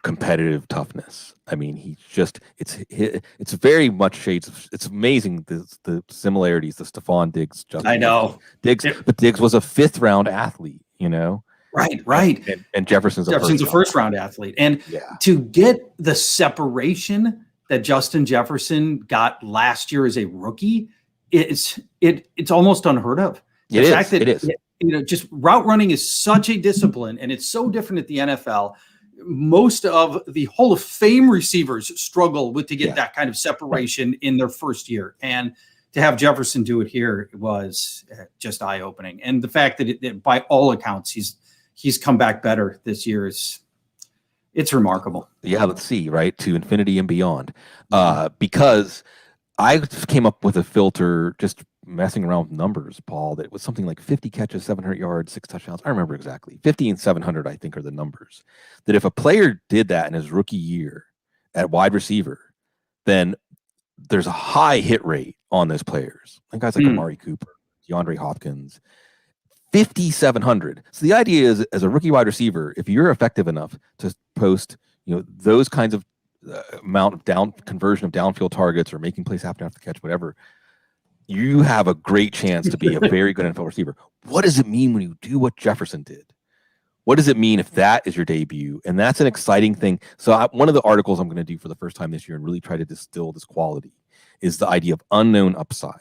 Speaker 1: competitive toughness. I mean, it's very much shades of, it's amazing the similarities, the Stephon Diggs.
Speaker 2: I know.
Speaker 1: But Diggs was a 5th round athlete,
Speaker 2: Right.
Speaker 1: And Jefferson's
Speaker 2: a first round athlete. And to get the separation that Justin Jefferson got last year as a rookie, it's almost unheard of.
Speaker 1: It is.
Speaker 2: Just route running is such a discipline, and it's so different at the NFL. Most of the Hall of Fame receivers struggle to get that kind of separation in their first year. And to have Jefferson do it here was just eye-opening. And the fact that by all accounts, he's come back better this year it's remarkable.
Speaker 1: Yeah, let's see, right? To infinity and beyond. Because I came up with a filter just messing around with numbers, Paul, that was something like 50 catches, 700 yards, 6 touchdowns. I remember exactly. 50 and 700, I think, are the numbers. That if a player did that in his rookie year at wide receiver, then there's a high hit rate on those players. Like guys like Amari Cooper, DeAndre Hopkins, 5,700. So the idea is, as a rookie wide receiver, if you're effective enough to post, those kinds of amount of conversion of downfield targets or making plays happen after the catch, whatever, you have a great chance to be a very good NFL receiver. What does it mean when you do what Jefferson did? What does it mean if that is your debut? And that's an exciting thing. So one of the articles I'm going to do for the first time this year and really try to distill this quality is the idea of unknown upside,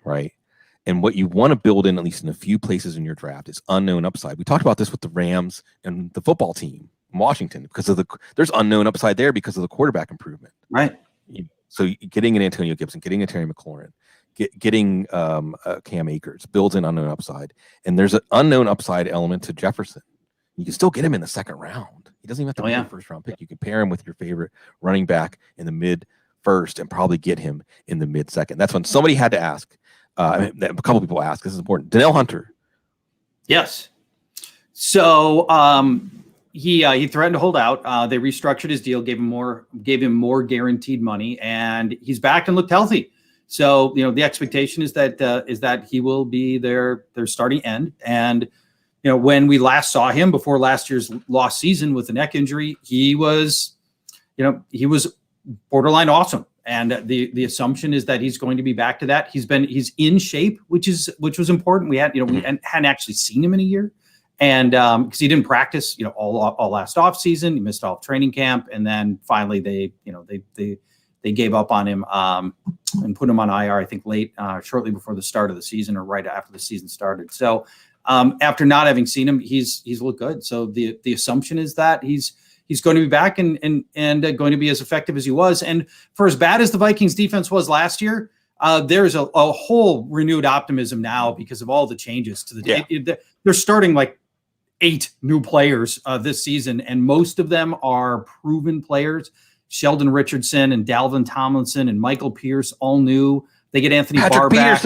Speaker 1: right? And what you want to build in, at least in a few places in your draft, is unknown upside. We talked about this with the Rams and the football team in Washington because of there's unknown upside there because of the quarterback improvement.
Speaker 2: Right.
Speaker 1: So getting an Antonio Gibson, getting a Terry McLaurin, getting Cam Akers builds in unknown upside. And there's an unknown upside element to Jefferson. You can still get him in the second round. He doesn't even have to be a first round pick. You can pair him with your favorite running back in the mid first and probably get him in the mid second. That's when somebody had to ask. A couple people asked. This is important. Danielle Hunter.
Speaker 2: Yes. So he threatened to hold out. They restructured his deal, gave him more guaranteed money, and he's back and looked healthy. So the expectation is that he will be their starting end. And when we last saw him before last year's lost season with a neck injury, he was borderline awesome. And the assumption is that he's going to be back to that. He's in shape, which was important. We hadn't actually seen him in a year, and because he didn't practice, all last off season, he missed all training camp, and then finally they gave up on him and put him on IR. I think late, shortly before the start of the season, or right after the season started. So after not having seen him, he's looked good. So the assumption is that he's going to be back and going to be as effective as he was. And for as bad as the Vikings defense was last year, there's a whole renewed optimism now because of all the changes to the team. They're starting like 8 new players this season, and most of them are proven players. Sheldon Richardson and Dalvin Tomlinson and Michael Pierce, all new. They get Anthony Barr back.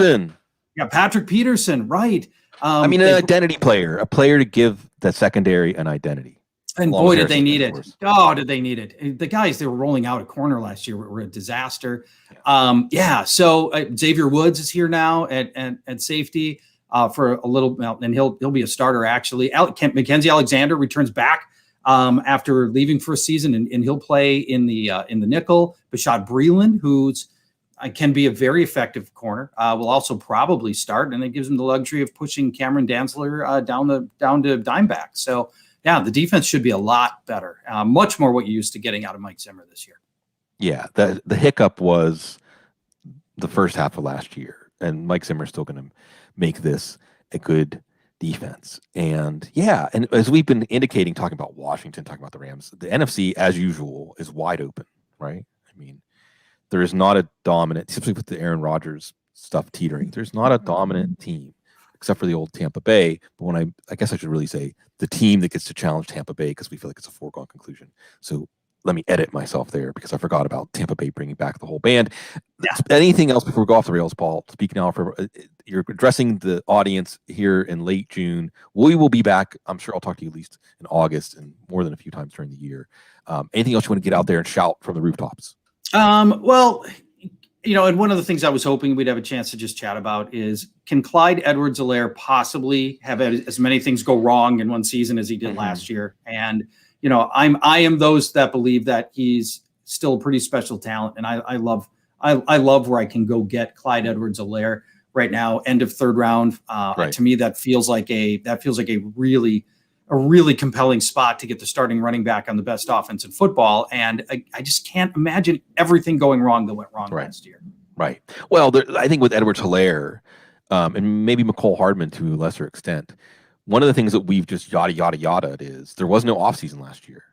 Speaker 2: Patrick Peterson, right.
Speaker 1: An identity player, a player to give the secondary an identity.
Speaker 2: And boy, did they need it. Oh, did they need it. The guys they were rolling out at corner last year were a disaster. So Xavier Woods is here now at safety for a little, and he'll be a starter actually. Mackenzie Alexander returns back after leaving for a season, and he'll play in the nickel. Bashad Breeland, who's can be a very effective corner, will also probably start, and it gives him the luxury of pushing Cameron Dantzler down to dime back. So. Yeah, the defense should be a lot better, much more what you used to getting out of Mike Zimmer this year.
Speaker 1: Yeah, the hiccup was the first half of last year, and Mike Zimmer's still going to make this a good defense. And and as we've been indicating, talking about Washington, talking about the Rams, the NFC, as usual, is wide open, right? I mean, there is not a dominant, simply with the Aaron Rodgers stuff teetering, there's not a dominant team, except for the old Tampa Bay. But I guess I should really say the team that gets to challenge Tampa Bay, because we feel like it's a foregone conclusion. So let me edit myself there because I forgot about Tampa Bay bringing back the whole band. Yeah. Anything else before we go off the rails, Paul? Speak now. You're addressing the audience here in late June. We will be back. I'm sure I'll talk to you at least in August and more than a few times during the year. Anything else you want to get out there and shout from the rooftops?
Speaker 2: And one of the things I was hoping we'd have a chance to just chat about is, can Clyde Edwards-Helaire possibly have as many things go wrong in one season as he did last year? And, I am those that believe that he's still a pretty special talent. And I love where I can go get Clyde Edwards-Helaire right now, end of third round. Right. To me, that feels like a really compelling spot to get the starting running back on the best offense in football. And I just can't imagine everything going wrong that went wrong last year.
Speaker 1: Right. Well, I think with Edwards-Helaire and maybe McCole Hardman to a lesser extent, one of the things that we've just yada is there was no offseason last year.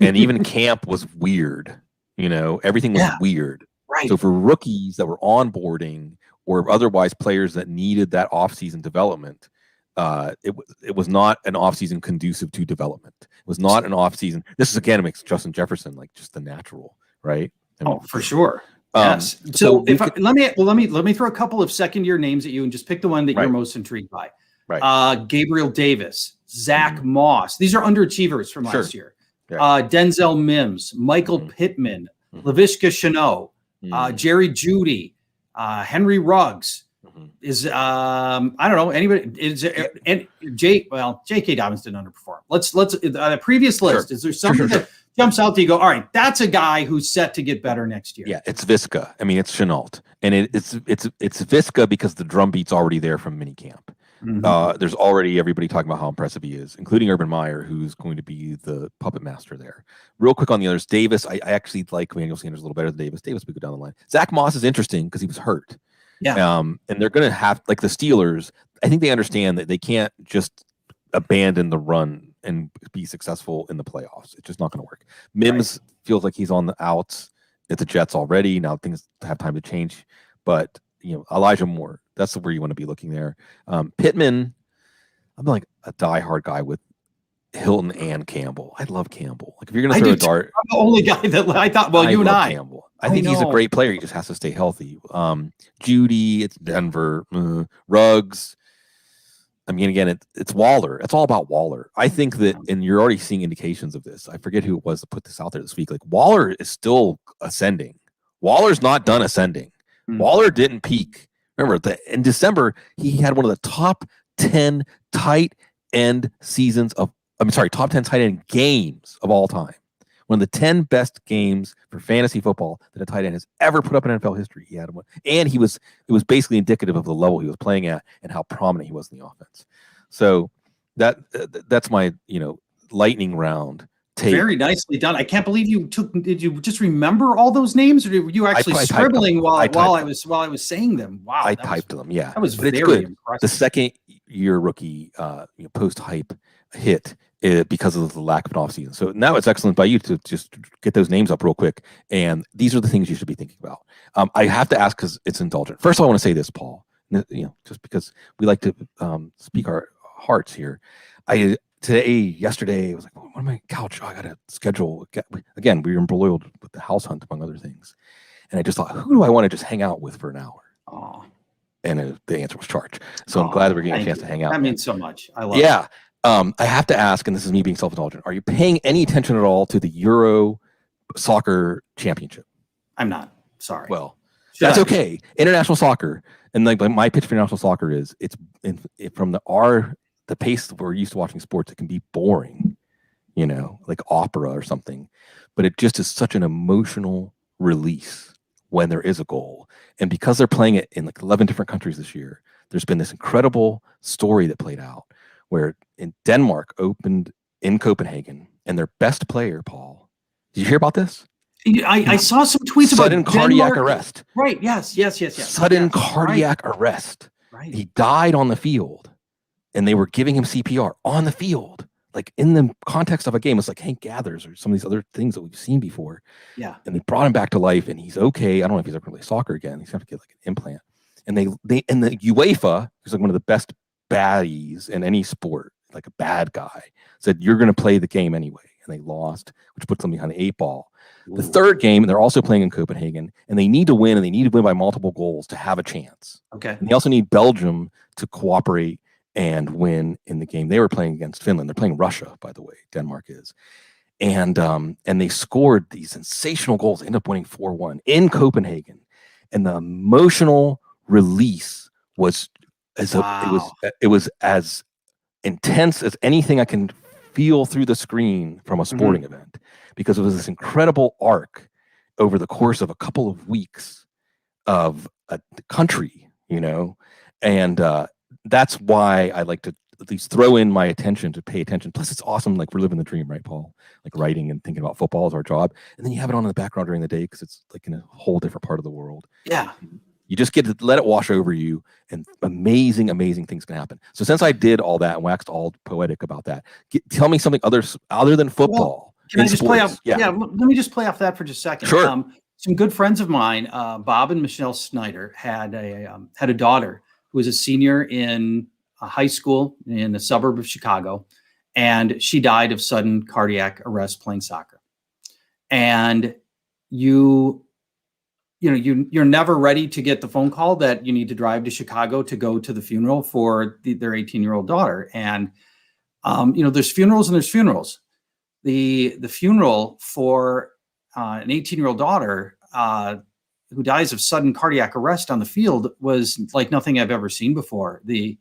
Speaker 1: And even camp was weird. Everything was weird. Right. So for rookies that were onboarding or otherwise players that needed that offseason development, it was not an offseason conducive to development. It was not an offseason. This is again makes Justin Jefferson like just the natural, right?
Speaker 2: For sure. Yes. So let me throw a couple of second year names at you and just pick the one that you're most intrigued by. Right. Gabriel Davis, Zach Moss. These are underachievers from last year. Yeah. Denzel Mims, Michael Pittman, Laviska Shenault, Jerry Jeudy, Henry Ruggs. Is I don't know anybody is and J.K. Dobbins didn't underperform. Let's the previous list. Is there something that jumps out to you? Go, all right, that's a guy who's set to get better next year.
Speaker 1: Yeah, it's Visca. I mean, it's Shenault, and it's Visca because the drum beat's already there from minicamp. There's already everybody talking about how impressive he is, including Urban Meyer, who's going to be the puppet master there. Real quick on the others, Davis, I actually like Manuel Sanders a little better than Davis. Davis, we go down the line. Zach Moss is interesting because he was hurt.
Speaker 2: Yeah.
Speaker 1: And they're going to have, like the Steelers, I think they understand that they can't just abandon the run and be successful in the playoffs. It's just not going to work. Mims feels like he's on the outs at the Jets already. Now things have time to change. But, Elijah Moore, that's where you want to be looking there. Pittman, I'm like a diehard guy with Hilton and Campbell. I love Campbell. Like if you're going to throw a dart.
Speaker 2: I'm the only guy that I thought, you and I.
Speaker 1: Campbell. I think he's a great player. He just has to stay healthy. Judy, it's Denver. Ruggs. I mean, again, it's Waller. It's all about Waller. I think that, and you're already seeing indications of this. I forget who it was that put this out there this week. Like Waller is still ascending. Waller's not done ascending. Waller didn't peak. Remember, in December, he had one of the top 10 tight end top 10 tight end games of all time. One of the 10 best games for fantasy football that a tight end has ever put up in NFL history. He had one, and it was basically indicative of the level he was playing at and how prominent he was in the offense. So that's my lightning round take.
Speaker 2: Very nicely done. I can't believe did you just remember all those names, or were you actually scribbling while I was saying them? Wow.
Speaker 1: I typed them. Yeah.
Speaker 2: That was very impressive.
Speaker 1: The second year rookie post hype hit because of the lack of an offseason. So now it's excellent by you to just get those names up real quick. And these are the things you should be thinking about. I have to ask because it's indulgent. First of all, I want to say this, Paul, just because we like to speak our hearts here. Yesterday, I was like, what am I couch? I got to schedule. Again, we were embroiled with the house hunt, among other things. And I just thought, who do I want to just hang out with for an hour?
Speaker 2: Oh.
Speaker 1: And the answer was Charch. So I'm glad that we're getting a chance to hang out.
Speaker 2: That means so much. I love
Speaker 1: it. I have to ask, and this is me being self-indulgent, are you paying any attention at all to the Euro Soccer Championship?
Speaker 2: I'm not. Sorry.
Speaker 1: Well, that's okay. International soccer, and like my pitch for international soccer is from the pace that we're used to watching sports, it can be boring, like opera or something, but it just is such an emotional release when there is a goal. And because they're playing it in like 11 different countries this year, there's been this incredible story that played out where in Denmark opened in Copenhagen, and their best player, Paul, did you hear about this?
Speaker 2: I saw some tweets about
Speaker 1: sudden cardiac arrest.
Speaker 2: Right. Yes.
Speaker 1: Sudden cardiac arrest.
Speaker 2: Right.
Speaker 1: He died on the field, and they were giving him CPR on the field, like in the context of a game. It's like Hank Gathers or some of these other things that we've seen before.
Speaker 2: Yeah. And
Speaker 1: they brought him back to life, and he's okay. I don't know if he's ever going to play soccer again. He's going to have to get like an implant. And they and the UEFA, who's like one of the best baddies in any sport, like a bad guy, said you're going to play the game anyway, and they lost, which puts them behind the 8 ball. Ooh. The third game, they're also playing in Copenhagen, and they need to win, and they need to win by multiple goals to have a chance.
Speaker 2: Okay.
Speaker 1: And they also need Belgium to cooperate and win in the game. They were playing against Finland. They're playing Russia, by the way. Denmark is, and they scored these sensational goals. They ended up winning 4-1 in Copenhagen, and the emotional release was it was as intense as anything I can feel through the screen from a sporting event, because it was this incredible arc over the course of a couple of weeks of a country, and that's why I like to at least throw in my attention to pay attention. Plus, it's awesome. Like we're living the dream, right, Paul? Like writing and thinking about football is our job, and then you have it on in the background during the day because it's like in a whole different part of the world.
Speaker 2: Yeah.
Speaker 1: You just get to let it wash over you, and amazing things can happen. So since I did all that and waxed all poetic about that, tell me something other than football.
Speaker 2: Can I just play off? Yeah, let me just play off that for just a second.
Speaker 1: Sure.
Speaker 2: Some good friends of mine, Bob and Michelle Snyder, had a daughter who was a senior in a high school in a suburb of Chicago, and she died of sudden cardiac arrest playing soccer. And you're never ready to get the phone call that you need to drive to Chicago to go to the funeral for their 18-year-old daughter. And, there's funerals and there's funerals. The funeral for an 18-year-old daughter who dies of sudden cardiac arrest on the field was like nothing I've ever seen before. The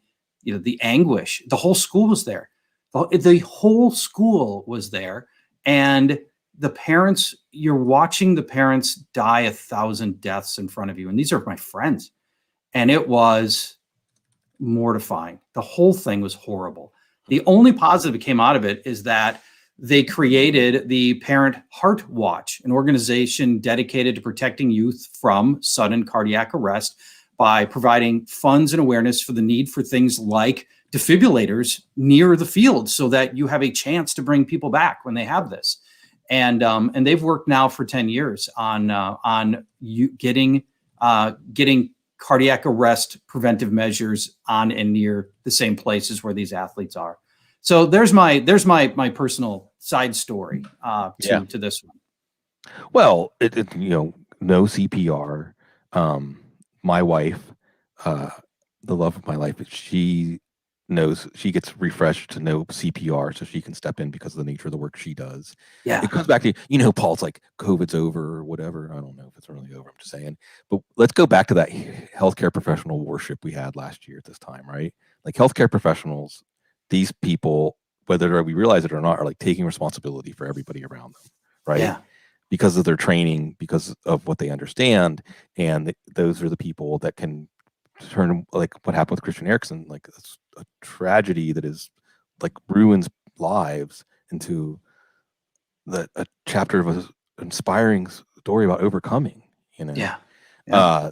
Speaker 2: anguish, the whole school was there. The whole school was there. And the parents, you're watching the parents die 1,000 deaths in front of you. And these are my friends. And it was mortifying. The whole thing was horrible. The only positive that came out of it is that they created the Parent Heart Watch, an organization dedicated to protecting youth from sudden cardiac arrest by providing funds and awareness for the need for things like defibrillators near the field so that you have a chance to bring people back when they have this. And they've worked now for 10 years on you getting cardiac arrest preventive measures on and near the same places where these athletes are. So there's my personal side story to this one.
Speaker 1: Well, no CPR. My wife, the love of my life, she knows, she gets refreshed to know CPR so she can step in because of the nature of the work she does.
Speaker 2: Yeah.
Speaker 1: It comes back to, Paul, it's like COVID's over or whatever. I don't know if it's really over. I'm just saying. But let's go back to that healthcare professional worship we had last year at this time, right? Like healthcare professionals, these people, whether we realize it or not, are like taking responsibility for everybody around them, right?
Speaker 2: Yeah.
Speaker 1: Because of their training, because of what they understand. And those are the people that can turn, like what happened with Christian Eriksen, like it's a tragedy that is like ruins lives, into a chapter of an inspiring story about overcoming,
Speaker 2: Yeah.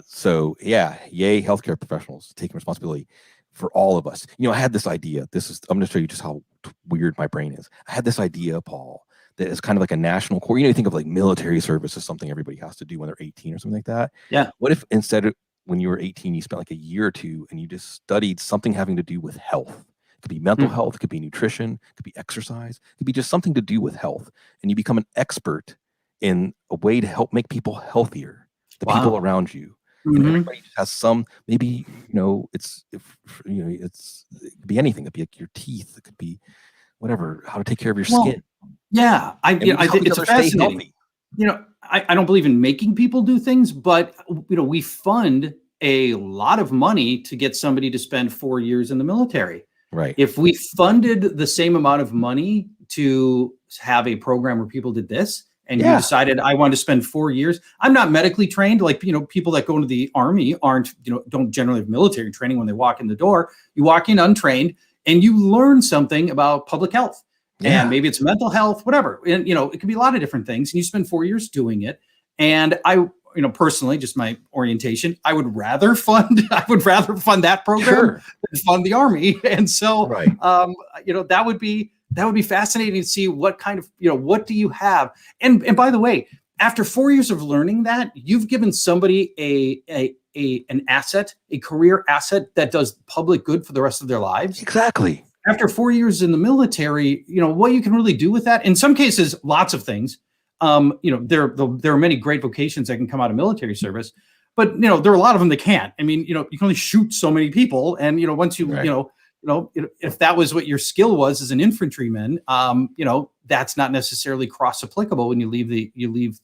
Speaker 1: So yay, healthcare professionals taking responsibility for all of us. I had this idea. I'm going to show you just how weird my brain is. I had this idea, Paul, that is kind of like a national core. You think of like military service as something everybody has to do when they're 18 or something like that.
Speaker 2: Yeah.
Speaker 1: What if instead of when you were 18, you spent like a year or two and you just studied something having to do with health? It could be mental health, it could be nutrition, it could be exercise, it could be just something to do with health. And you become an expert in a way to help make people healthier, the people around you. Everybody just has some, maybe, it could be anything. It could be like your teeth. It could be whatever, how to take care of your skin.
Speaker 2: Yeah. I think it's fascinating. I don't believe in making people do things, but we fund a lot of money to get somebody to spend 4 years in the military.
Speaker 1: Right.
Speaker 2: If we funded the same amount of money to have a program where people did this, and you decided I want to spend 4 years, I'm not medically trained. Like, people that go into the Army don't generally have military training when they walk in the door. You walk in untrained and you learn something about public health. Yeah. And maybe it's mental health, whatever. And, it could be a lot of different things. And you spend 4 years doing it. And I, personally, just my orientation, I would rather fund that program than fund the Army. And so, that would be fascinating to see what kind of, what do you have? And by the way, after 4 years of learning that, you've given somebody an asset, a career asset that does public good for the rest of their lives.
Speaker 1: Exactly.
Speaker 2: After 4 years in the military, what you can really do with that. In some cases, lots of things. There are many great vocations that can come out of military service, but there are a lot of them that can't. I mean, you can only shoot so many people, and once you if that was what your skill was as an infantryman, that's not necessarily cross applicable when you leave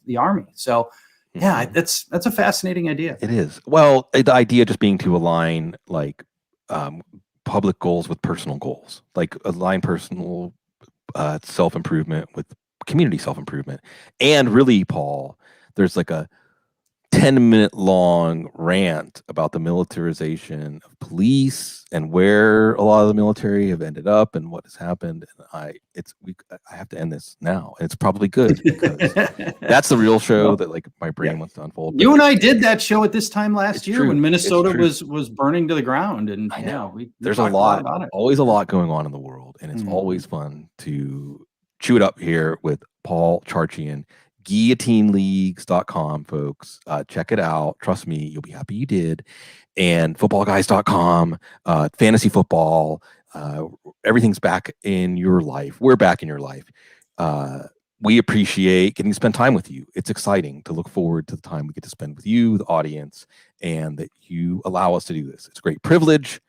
Speaker 2: the Army. So, that's a fascinating idea.
Speaker 1: It is. Well, the idea just being to align like public goals with personal goals, like align personal self-improvement with community self-improvement. And really, Paul, there's like a 10-minute long rant about the militarization of police and where a lot of the military have ended up and what has happened. And I have to end this now. And it's probably good because that's the real show that like my brain wants to unfold.
Speaker 2: You and I did that show at this time last year when Minnesota was burning to the ground. And
Speaker 1: there's always a lot going on in the world. And it's always fun to chew it up here with Paul Charchian. GuillotineLeagues.com, folks. Check it out. Trust me, you'll be happy you did. And footballguys.com, fantasy football, everything's back in your life. We're back in your life. We appreciate getting to spend time with you. It's exciting to look forward to the time we get to spend with you, the audience, and that you allow us to do this. It's a great privilege,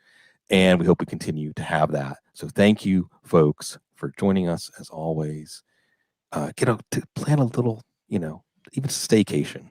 Speaker 1: and we hope we continue to have that. So thank you, folks, for joining us as always. To plan a little, even staycation.